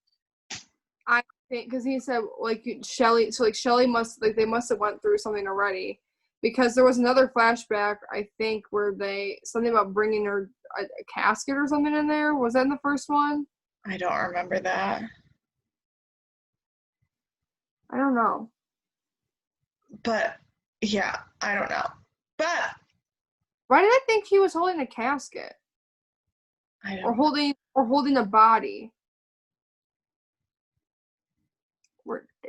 think, because he said Shelley, so Shelley they must have went through something already, because there was another flashback, I think, where something about bringing her a casket or something in there. Was that in the first one? I don't remember that. I don't know. But yeah, I don't know. But why did I think he was holding a casket? Or holding a body.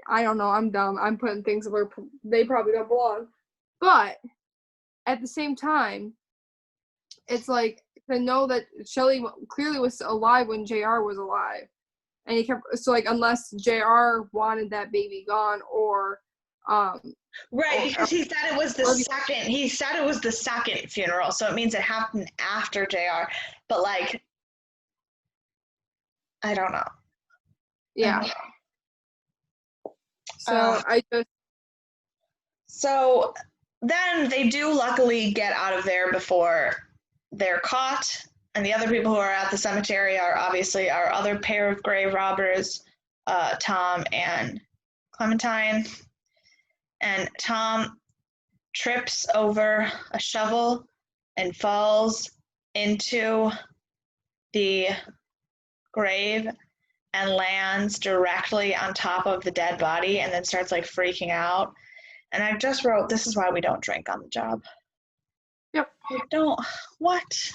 I don't know. I'm dumb. I'm putting things where they probably don't belong. But at the same time, it's like to know that Shelley clearly was alive when JR was alive, and he kept unless JR wanted that baby gone, or right, because he said it was the second. He said it was the second funeral, so it means it happened after JR. But like, I don't know. Yeah. So then they do luckily get out of there before they're caught, and the other people who are at the cemetery are obviously our other pair of grave robbers, Tom and Clementine. And Tom trips over a shovel and falls into the grave and lands directly on top of the dead body, and then starts like freaking out. And I just wrote, this is why we don't drink on the job. Yep. We don't. What?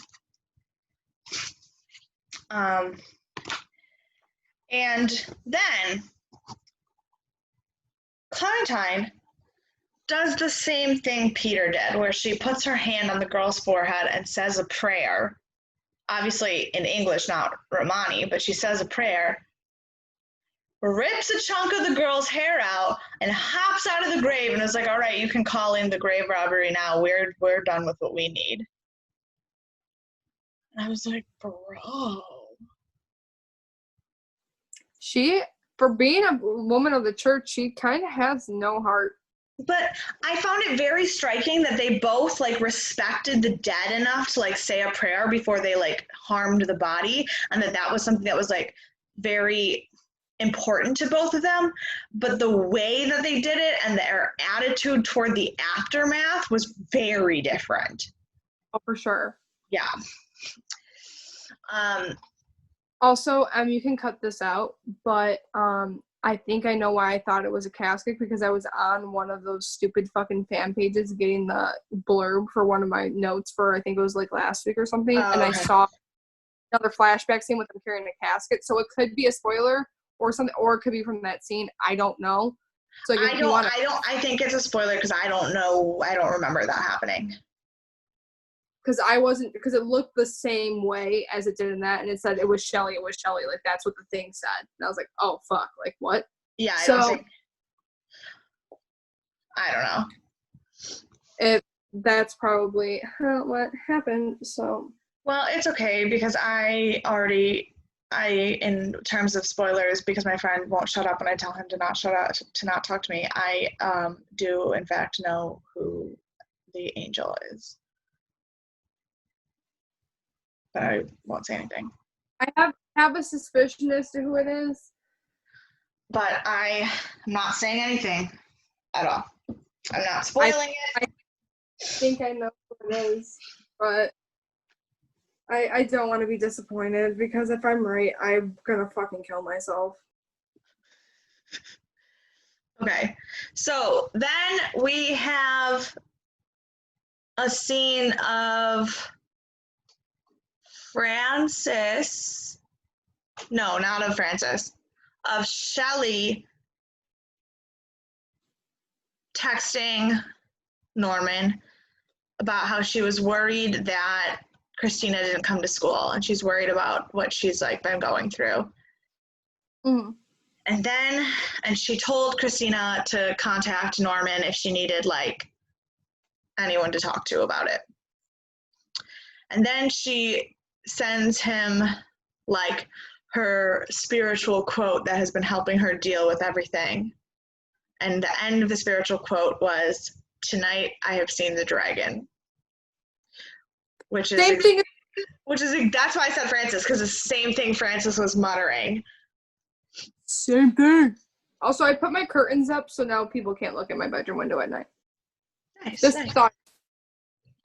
And then Clementine does the same thing Peter did, where she puts her hand on the girl's forehead and says a prayer. Obviously in English, not Romani, but she says a prayer, rips a chunk of the girl's hair out, and hops out of the grave and is like, all right, you can call in the grave robbery now. We're done with what we need. And I was like, bro. She, for being a woman of the church, she kind of has no heart. But I found it very striking that they both like respected the dead enough to like say a prayer before they like harmed the body, and that was something that was like very important to both of them. But the way that they did it and their attitude toward the aftermath was very different. Oh, for sure. Yeah. Also, you can cut this out, but I think I know why I thought it was a casket, because I was on one of those stupid fucking fan pages getting the blurb for one of my notes for, I think it was like last week or something, and I saw another flashback scene with them carrying a casket, so it could be a spoiler or something, or it could be from that scene. I don't know. So like, I think it's a spoiler because I don't know. I don't remember that happening. Because it looked the same way as it did in that, and it said it was Shelly, like that's what the thing said, and I was like, oh fuck, like what? Yeah, I don't know. That's probably what happened. So well, it's okay because in terms of spoilers, because my friend won't shut up and I tell him to not shut up, to not talk to me, I do in fact know who the angel is. But I won't say anything. I have a suspicion as to who it is. But I'm not saying anything at all. I'm not spoiling it. I think I know who it is, but I don't want to be disappointed, because if I'm right, I'm gonna fucking kill myself. Okay, so then we have a scene of Francis. No, not of Francis. Of Shelley texting Norman about how she was worried that Christina didn't come to school, and she's worried about what she's like been going through. Mm. And she told Christina to contact Norman if she needed like anyone to talk to about it. And then she sends him like her spiritual quote that has been helping her deal with everything. And the end of the spiritual quote was, "Tonight I have seen the dragon." Which is same thing. That's why I said Francis, because the same thing Francis was muttering. Same thing. Also, I put my curtains up so now people can't look at my bedroom window at night. Nice. Thought.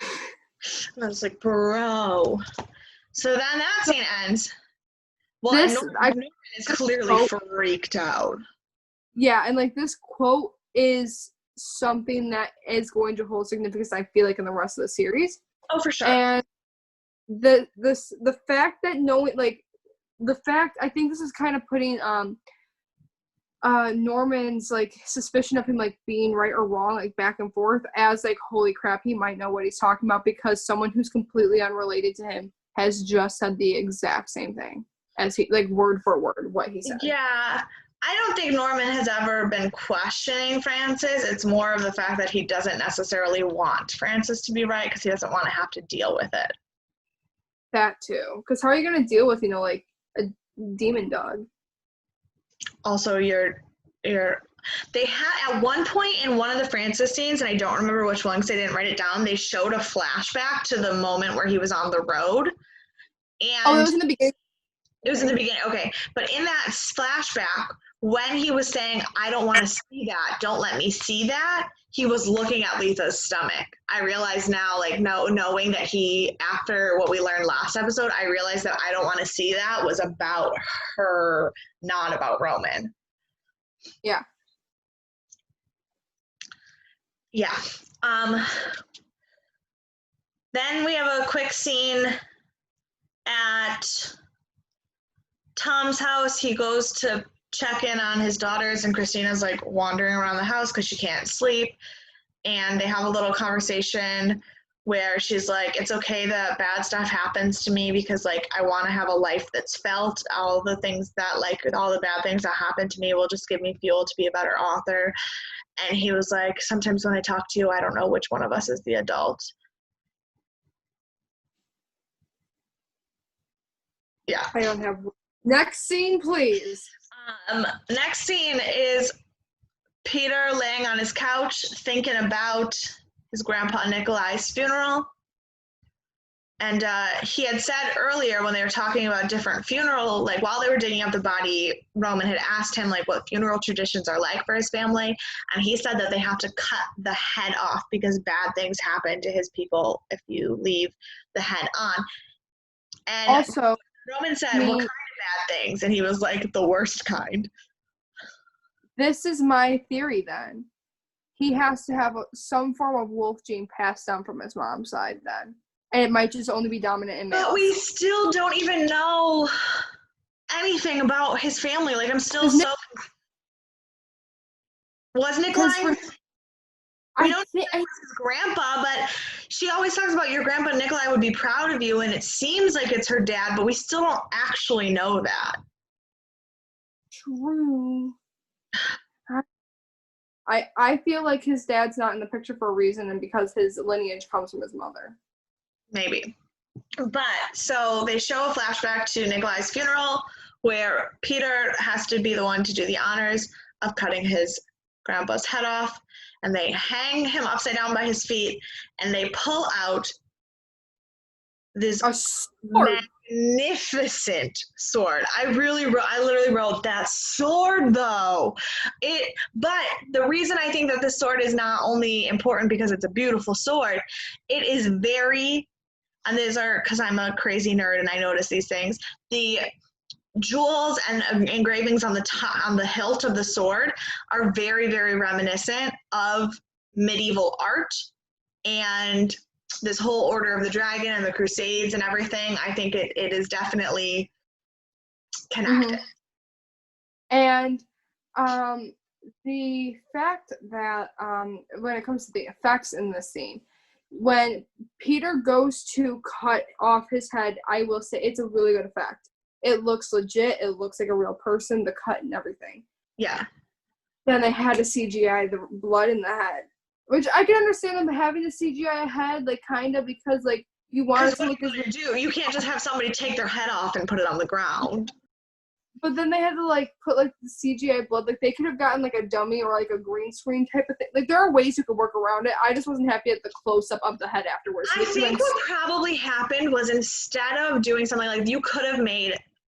I was like, bro. So then that scene ends. Well, Norman is clearly freaked out. Yeah, and like this quote is something that is going to hold significance, I feel like, in the rest of the series. Oh, for sure. And the fact that I think this is kind of putting Norman's like suspicion of him like being right or wrong, like back and forth, as like, holy crap, he might know what he's talking about, because someone who's completely unrelated to him has just said the exact same thing as he, like, word for word what he said. Yeah, I don't think Norman has ever been questioning Francis. It's more of the fact that he doesn't necessarily want Francis to be right, because he doesn't want to have to deal with it. That too, because how are you going to deal with, like, a demon dog? Also, they had at one point in one of the Francis scenes, and I don't remember which one because I didn't write it down, they showed a flashback to the moment where he was on the road. And it was in the beginning. It was in the beginning, okay. But in that flashback, when he was saying, "I don't want to see that, don't let me see that," he was looking at Letha's stomach. I realize now, like, knowing that after what we learned last episode, I realized that "I don't want to see that" was about her, not about Roman. Yeah. Yeah. Then we have a quick scene at Tom's house. He goes to check in on his daughters, and Christina's like wandering around the house because she can't sleep. And they have a little conversation where she's like, "It's okay that bad stuff happens to me, because like I want to have a life that's felt. All the things that, like, all the bad things that happen to me will just give me fuel to be a better author." And he was like, "Sometimes when I talk to you, I don't know which one of us is the adult." Yeah. I don't have. Next scene, please. Next scene is Peter laying on his couch thinking about his grandpa Nikolai's funeral. And he had said earlier when they were talking about different funeral, like while they were digging up the body, Roman had asked him like what funeral traditions are like for his family. And he said that they have to cut the head off because bad things happen to his people if you leave the head on. And also, Roman said, what kind of bad things? And he was like, the worst kind. This is my theory then. He has to have some form of wolf gene passed down from his mom's side then. And it might just only be dominant in males. But we still don't even know anything about his family. Like, I'm still so... Was Nikolai? We don't know his grandpa, but she always talks about your grandpa Nikolai would be proud of you, and it seems like it's her dad, but we still don't actually know that. True. I feel like his dad's not in the picture for a reason, and because his lineage comes from his mother. Maybe. But, so they show a flashback to Nikolai's funeral, where Peter has to be the one to do the honors of cutting his grandpa's head off, and they hang him upside down by his feet, and they pull out this magnificent sword. I literally wrote that sword though. But the reason I think that this sword is not only important because it's a beautiful sword, it is very, and these are because I'm a crazy nerd and I notice these things, the jewels and engravings on the top, on the hilt of the sword are very, very reminiscent of medieval art and this whole Order of the Dragon and the Crusades and everything. I think it is definitely connected. And the fact that when it comes to the effects in this scene, when Peter goes to cut off his head, I will say it's a really good effect. It looks legit. It looks like a real person, the cut and everything. Yeah. Then they had to CGI the blood in the head, which I can understand them having to CGI a head, like kind of, because like you want it to look as you can't just have somebody take their head off and put it on the ground. But then they had to like put like the CGI blood. Like they could have gotten like a dummy or like a green screen type of thing. Like there are ways you could work around it. I just wasn't happy at the close up of the head afterwards. I think what probably happened was instead of doing something like, you could have made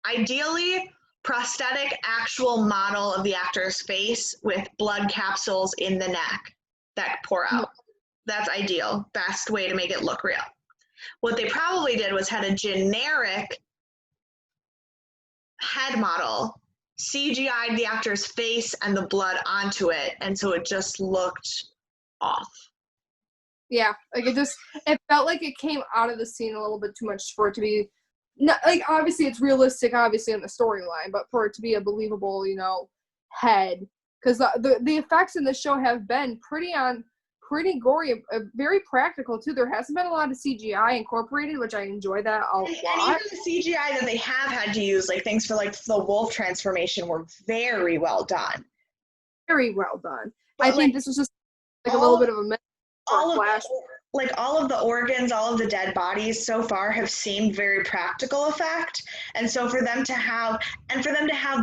ideally prosthetic actual model of the actor's face with blood capsules in the neck that pour out. That's ideal. Best way to make it look real. What they probably did was had a generic head model, CGI'd the actor's face and the blood onto it, and so it just looked off. Yeah, like it felt like it came out of the scene a little bit too much for it to be, not, like obviously it's realistic, obviously in the storyline, but for it to be a believable, you know, head, because the effects in the show have been pretty gory, very practical too. There hasn't been a lot of CGI incorporated, which I enjoy that a lot. And even the CGI that they have had to use, like things for like the wolf transformation, were very well done. Very well done. But I think this was just like a little bit of a flash. All of the organs, all of the dead bodies so far have seemed very practical effect, and so for them to have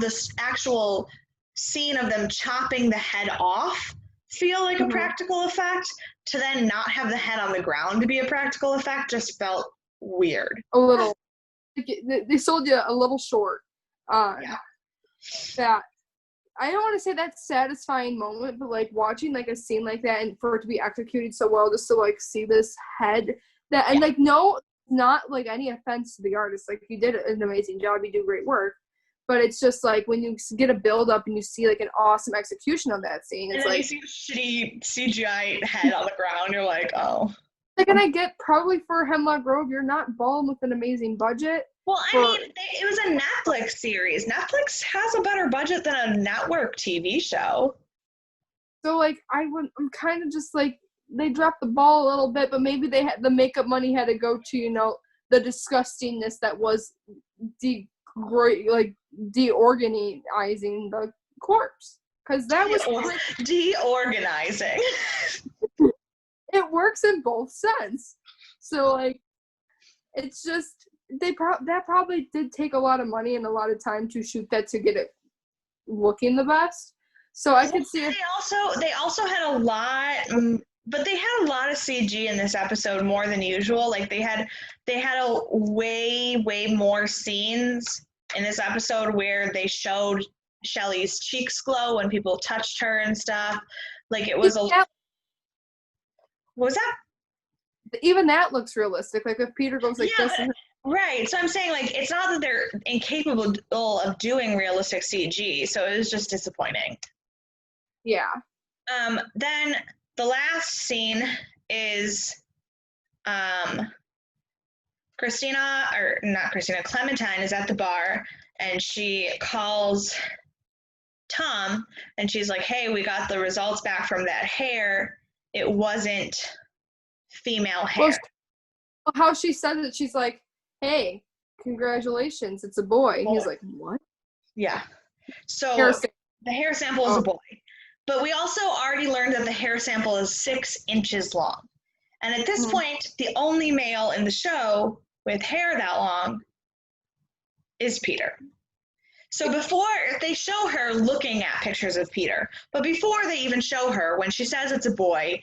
this actual scene of them chopping the head off feel like a practical effect, to then not have the head on the ground to be a practical effect just felt weird. A little. They sold you a little short. Yeah. That, I don't want to say that satisfying moment, but like watching like a scene like that and for it to be executed so well, just to like see this head that, and like, no, not like any offense to the artist, like you did an amazing job, you do great work. But it's just like when you get a build up and you see like an awesome execution of that scene, it's and like you see a shitty CGI head on the ground, you're like, oh. Like, and I get probably for Hemlock Grove, you're not balling with an amazing budget. Well, I mean, it was a Netflix series. Netflix has a better budget than a network TV show. So like, I'm kind of just like, they dropped the ball a little bit, but maybe they had the makeup money had to go to, you know, the disgustingness that was deorganizing the corpse, because that was deorganizing. It works in both sense. So like, it's just that probably did take a lot of money and a lot of time to shoot that to get it looking the best. So I could see if they also had a lot, but they had a lot of CG in this episode more than usual. Like they had a way more scenes in this episode where they showed Shelley's cheeks glow when people touched her and stuff. Like it was what was that? Even that looks realistic. Like if Peter goes like this. Right. So I'm saying, like, it's not that they're incapable of doing realistic CG. So it was just disappointing. Yeah. Then the last scene is Clementine is at the bar and she calls Tom and she's like, hey, we got the results back from that hair. It wasn't female hair. Well, how she said it, she's like, hey, congratulations, it's a boy. He's like, what? Yeah. So the hair sample is a boy. But we also already learned that the hair sample is 6 inches long. And at this point, the only male in the show with hair that long is Peter. So before they show her looking at pictures of Peter, but before they even show her, when she says it's a boy,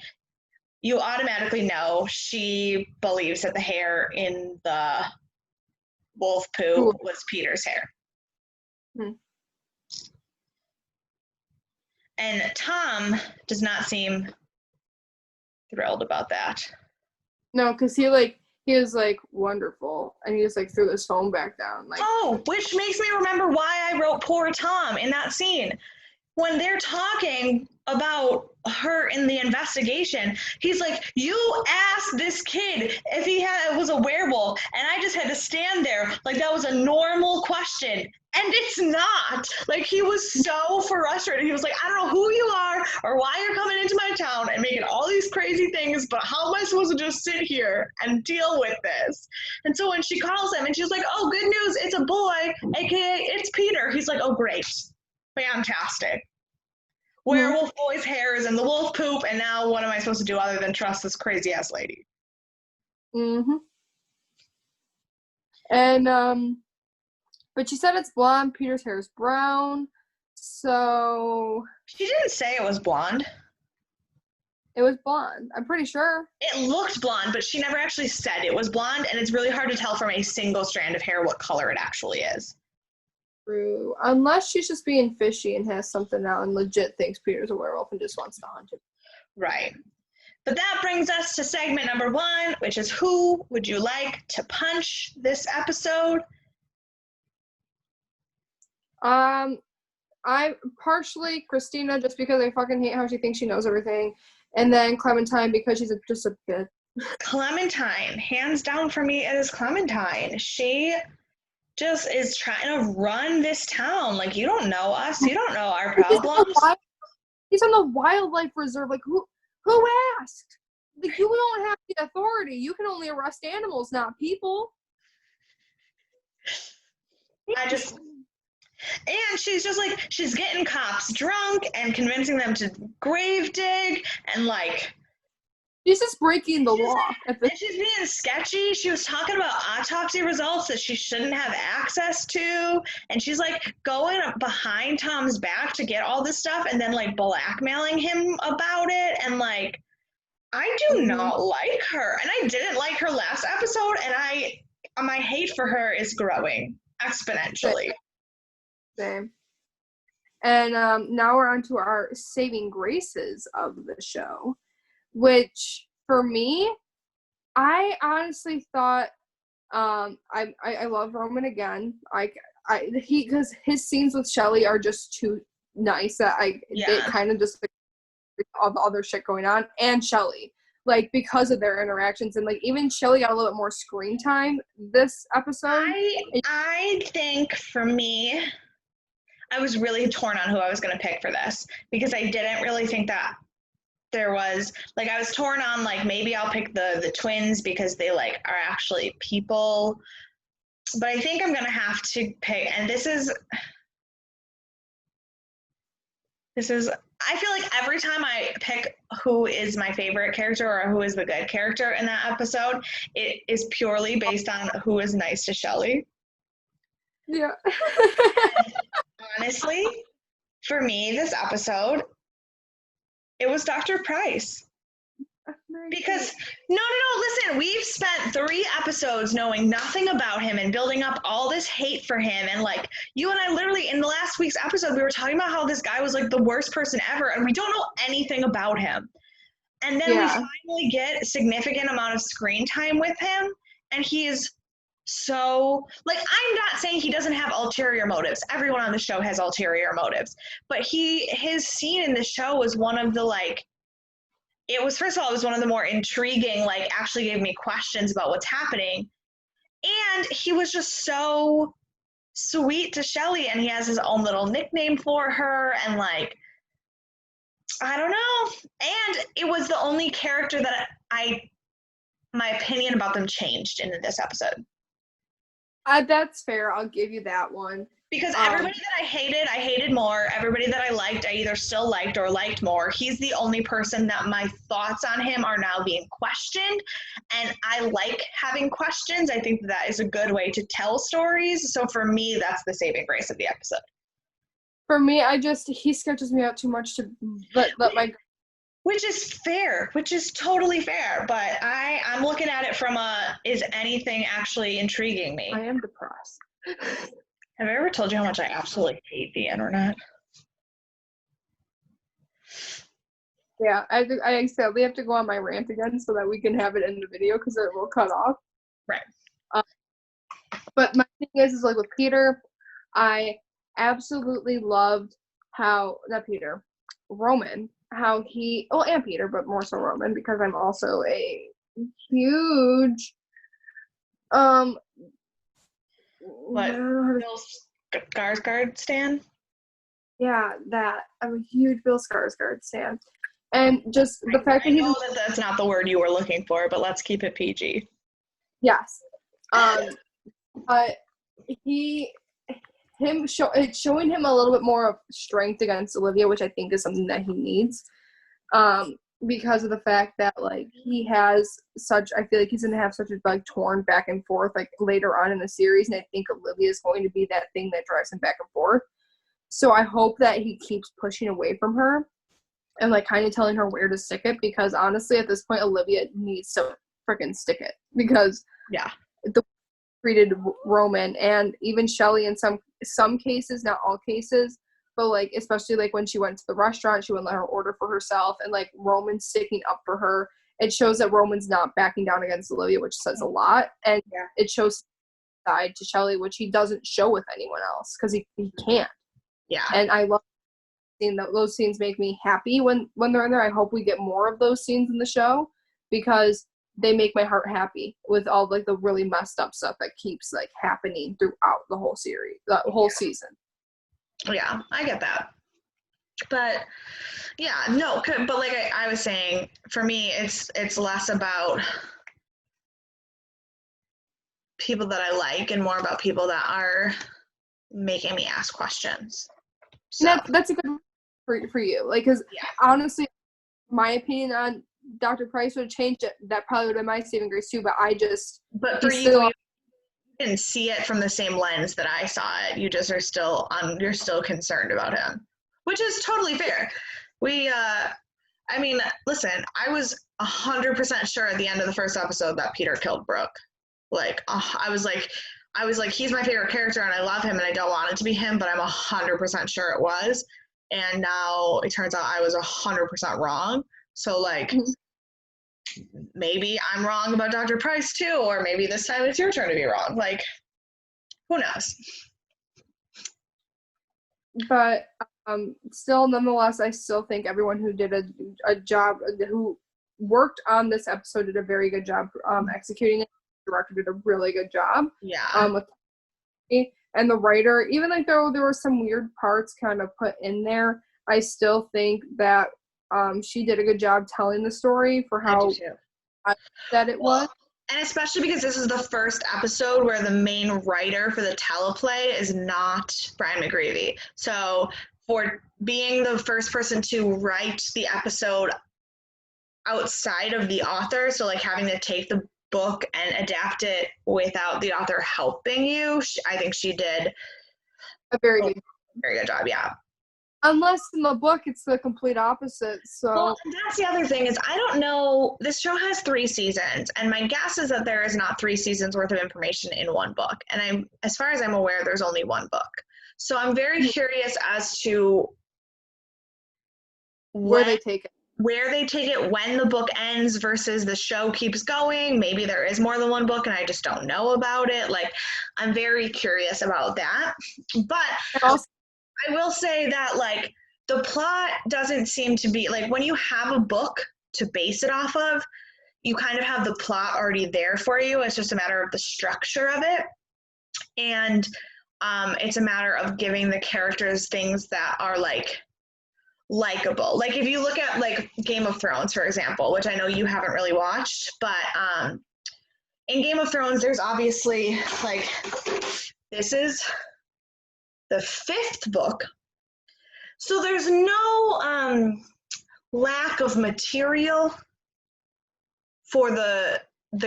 you automatically know she believes that the hair in the wolf poo was Peter's hair. And Tom does not seem thrilled about that. No, because he was like, wonderful. And he just like threw his phone back down. Like, which makes me remember why I wrote poor Tom in that scene. When they're talking about her in the investigation, he's like, you asked this kid if he was a werewolf, and I just had to stand there like that was a normal question. And it's not. Like, he was so frustrated. He was like, I don't know who you are or why you're coming into my town and making all these crazy things, but how am I supposed to just sit here and deal with this? And so when she calls him and she's like, oh, good news, it's a boy, aka it's Peter. He's like, oh, great. Fantastic. Werewolf boy's hair is in the wolf poop, and now what am I supposed to do other than trust this crazy-ass lady? And, but she said it's blonde, Peter's hair is brown, so... She didn't say it was blonde. It was blonde, I'm pretty sure. It looked blonde, but she never actually said it was blonde, and it's really hard to tell from a single strand of hair what color it actually is. True. Unless she's just being fishy and has something out and legit thinks Peter's a werewolf and just wants to hunt him. Right. But that brings us to segment number 1, which is who would you like to punch this episode? I'm partially Christina just because I fucking hate how she thinks she knows everything. And then Clementine because she's just a bitch. Clementine. Hands down for me, it is Clementine. She just is trying to run this town. Like, you don't know us. You don't know our problems. He's on the wildlife reserve. Like, who asked? Like, you don't have the authority. You can only arrest animals, not people. And she's just like, she's getting cops drunk and convincing them to grave dig and like... She's just breaking the law. And she's being sketchy. She was talking about autopsy results that she shouldn't have access to. And she's like going behind Tom's back to get all this stuff and then like blackmailing him about it. And like, I do not like her. And I didn't like her last episode. And my hate for her is growing exponentially. Same. And now we're on to our saving graces of the show. Which for me, I honestly thought I love Roman again. Because his scenes with Shelley are just too nice that it kind of just like, all the other shit going on and Shelley like because of their interactions and like even Shelley got a little bit more screen time this episode. I think for me, I was really torn on who I was going to pick for this because I didn't really think that there was like I was torn on like maybe I'll pick the twins because they like are actually people, but I think I'm gonna have to pick, and this is I feel like every time I pick who is my favorite character or who is the good character in that episode, it is purely based on who is nice to Shelley. Yeah. Honestly, For me, this episode, it was Dr. Price. Because no, listen, we've spent 3 episodes knowing nothing about him and building up all this hate for him, and like you and I literally in the last week's episode we were talking about how this guy was like the worst person ever, and we don't know anything about him. And then we finally get a significant amount of screen time with him, and he is so, like, I'm not saying he doesn't have ulterior motives. Everyone on the show has ulterior motives, but his scene in the show was one of the, like, it was, first of all, it was one of the more intriguing, like, actually gave me questions about what's happening. And he was just so sweet to Shelley, and he has his own little nickname for her, and, like, I don't know. And it was the only character that my opinion about them changed in this episode. That's fair. I'll give you that one. Because everybody that I hated more. Everybody that I liked, I either still liked or liked more. He's the only person that my thoughts on him are now being questioned. And I like having questions. I think that is a good way to tell stories. So for me, that's the saving grace of the episode. For me, he sketches me out too much to let my... Which is fair, which is totally fair. But I'm looking at it from is anything actually intriguing me? I am depressed. Have I ever told you how much I absolutely hate the internet? Yeah, I sadly have to go on my rant again so that we can have it in the video because it will cut off. Right. But my thing is like with Peter, I absolutely loved Roman, how he, and Peter, but more so Roman, because I'm also a huge, what, Bill Skarsgård stan? Yeah, that. I'm a huge Bill Skarsgård stan. And just the fact that I know that that's not the word you were looking for, but let's keep it PG. Yes. But showing him a little bit more of strength against Olivia, which I think is something that he needs. Because of the fact that like he has I feel like he's gonna have such a like torn back and forth like later on in the series, and I think Olivia is going to be that thing that drives him back and forth. So I hope that he keeps pushing away from her and like kind of telling her where to stick it, because honestly at this point Olivia needs to freaking stick it, because the treated Roman and even Shelley in some cases, not all cases, but like especially like when she went to the restaurant, she wouldn't let her order for herself, and like Roman sticking up for her. It shows that Roman's not backing down against Olivia, which says a lot, and it shows side to Shelley, which he doesn't show with anyone else because he can't. Yeah, and I love seeing those scenes. Make me happy when they're in there. I hope we get more of those scenes in the show because they make my heart happy with all like the really messed up stuff that keeps like happening throughout the whole series, the whole season. Yeah, I get that. But yeah, no, but like I was saying, for me, it's less about people that I like and more about people that are making me ask questions. So that's a good for you, like, because honestly, my opinion on Dr. Price would have changed it. That probably would have been my saving grace too. But for you didn't see it from the same lens that I saw it. You just are still you're still concerned about him, which is totally fair. I mean, listen, I was 100% sure at the end of the first episode that Peter killed Brooke. Like, I was like, he's my favorite character and I love him and I don't want it to be him, but I'm 100% sure it was. And now it turns out I was 100% wrong. So like, maybe I'm wrong about Dr. Price too, or maybe this time it's your turn to be wrong. Like, who knows? But still, nonetheless, I still think everyone who did a job, who worked on this episode, did a very good job executing it. The director did a really good job. Yeah. And the writer, even like though there were some weird parts kind of put in there, I still think that she did a good job telling the story for how that it was. And especially because this is the first episode where the main writer for the teleplay is not Brian McGreevy. So for being the first person to write the episode outside of the author, so like having to take the book and adapt it without the author helping you, I think she did a very good job. Yeah. Unless in the book it's the complete opposite. So well, that's the other thing is I don't know. This show has 3 seasons, and my guess is that there is not 3 seasons worth of information in one book. And as far as I'm aware, there's only one book. So I'm very curious as to where they take it. Where they take it when the book ends versus the show keeps going. Maybe there is more than one book and I just don't know about it. Like, I'm very curious about that. But also, I will say that, like, the plot doesn't seem to be, like, when you have a book to base it off of, you kind of have the plot already there for you. It's just a matter of the structure of it. And it's a matter of giving the characters things that are, like, likable. Like, if you look at, like, Game of Thrones, for example, which I know you haven't really watched, but in Game of Thrones, there's obviously, like, this is the 5th book. So there's no lack of material for the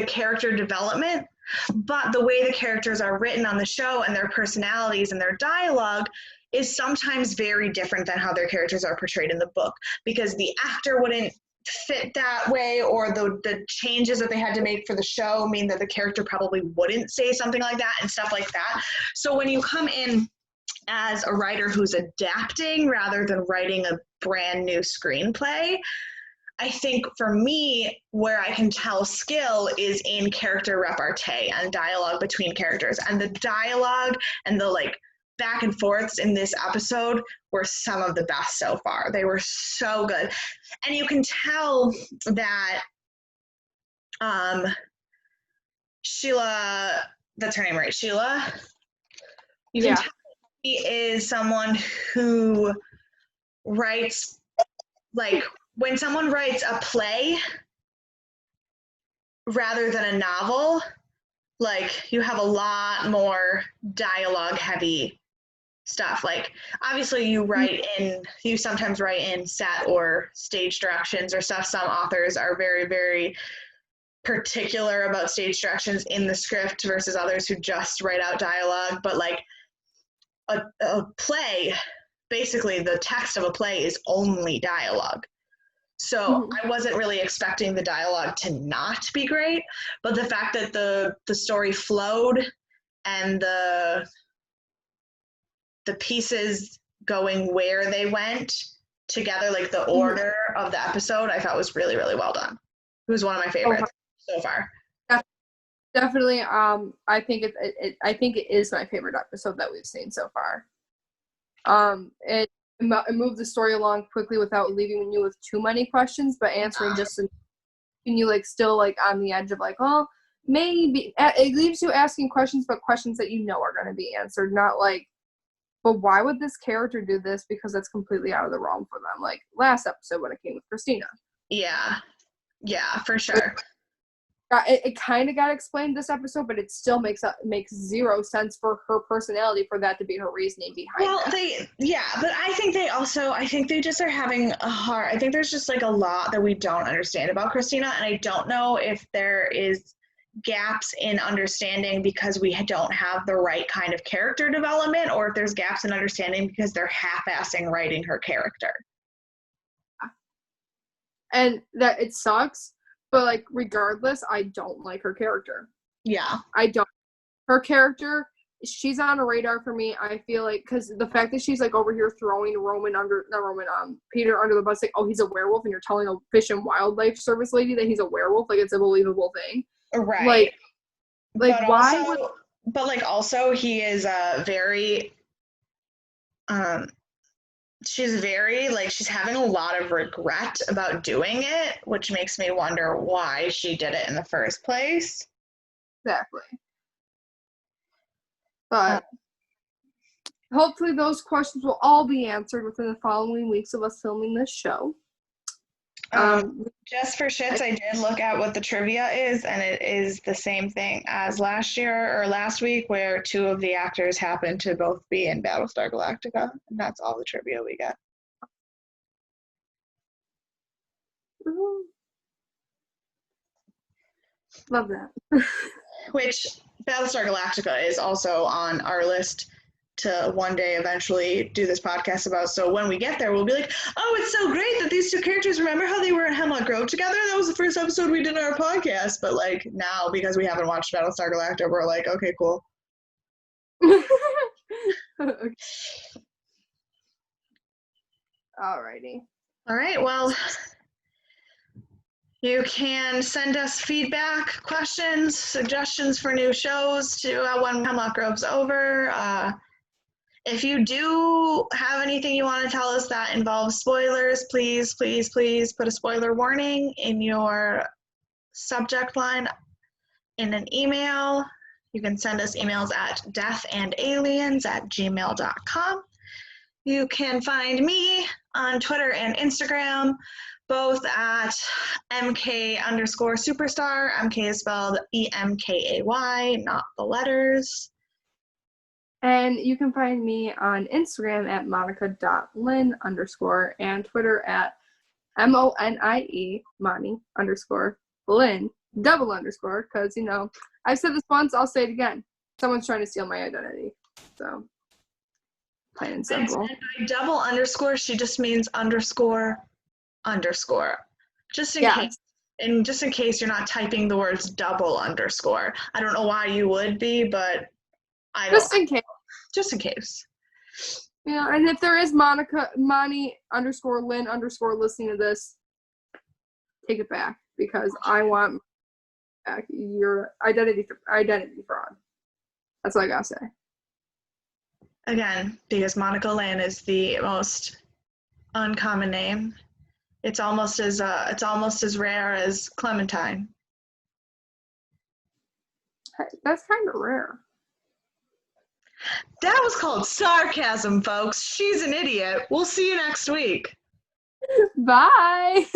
character development, but the way the characters are written on the show and their personalities and their dialogue is sometimes very different than how their characters are portrayed in the book, because the actor wouldn't fit that way, or the changes that they had to make for the show mean that the character probably wouldn't say something like that and stuff like that. So when you come in as a writer who's adapting rather than writing a brand new screenplay, I think for me, where I can tell skill is in character repartee and dialogue between characters. And the dialogue and the, like, back and forths in this episode were some of the best so far. They were so good. And you can tell that Sheila, that's her name, right? Sheila? You can tell she is someone who writes, like, when someone writes a play rather than a novel, like, you have a lot more dialogue heavy stuff. Like, obviously you sometimes write in set or stage directions or stuff. Some authors are very, very particular about stage directions in the script versus others who just write out dialogue. But, like, a play, basically the text of a play is only dialogue. So I wasn't really expecting the dialogue to not be great, but the fact that the story flowed and the pieces going where they went together, like the order of the episode, I thought was really, really well done. It was one of my favorites so far. Definitely. I think it is my favorite episode that we've seen so far. It moved the story along quickly without leaving you with too many questions, but answering just and you, like, still, like, on the edge of, like, oh, maybe. It leaves you asking questions, but questions that you know are going to be answered, not like, but why would this character do this? Because that's completely out of the realm for them. Like last episode when it came with Christina. Yeah, for sure. It kind of got explained this episode, but it still makes zero sense for her personality for that to be her reasoning behind it. But I think they just are having a hard, I think there's just, like, a lot that we don't understand about Christina, and I don't know if there is gaps in understanding because we don't have the right kind of character development, or if there's gaps in understanding because they're half-assing writing her character. And that it sucks. But, like, regardless, I don't like her character. Yeah. I don't. Her character, she's on a radar for me. I feel like, because the fact that she's, like, over here throwing Peter under the bus, like, oh, he's a werewolf, and you're telling a Fish and Wildlife Service lady that he's a werewolf, like, it's a believable thing. Right. Like why would... But, like, also, he is very, she's very, like, she's having a lot of regret about doing it, which makes me wonder why she did it in the first place. Exactly. But hopefully those questions will all be answered within the following weeks of us filming this show. Just for shits, I did look at what the trivia is, and it is the same thing as last week, where 2 of the actors happen to both be in Battlestar Galactica, and that's all the trivia we get. Love that. Which Battlestar Galactica is also on our list to one day eventually do this podcast about. So when we get there, we'll be like, oh, it's so great that these two characters, remember how they were in Hemlock Grove together? That was the first episode we did in our podcast. But like now, because we haven't watched Battlestar Galactica, we're like, okay, cool. Okay. Alrighty. All right, well, you can send us feedback, questions, suggestions for new shows to when Hemlock Grove's over. If you do have anything you want to tell us that involves spoilers, please, please, please put a spoiler warning in your subject line in an email. You can send us emails at deathandaliens@gmail.com. You can find me on Twitter and Instagram, both at MK_superstar. MK is spelled EMKAY, not the letters. And you can find me on Instagram at monica.lynn_ and Twitter at MONIE, Monie _Lynn, _, because, you know, I've said this once, I'll say it again. Someone's trying to steal my identity. So, plain and simple. And by double underscore, she just means underscore. Just in case. And just in case you're not typing the words double underscore. I don't know why you would be, but I don't. Just in case. Just in case. Yeah, and if there is Monie _Lynn_ listening to this, take it back, because I want back your identity fraud. That's all I gotta say. Again, because Monica Lynn is the most uncommon name. It's almost as rare as Clementine. Hey, that's kind of rare. That was called sarcasm, folks. She's an idiot. We'll see you next week. Bye.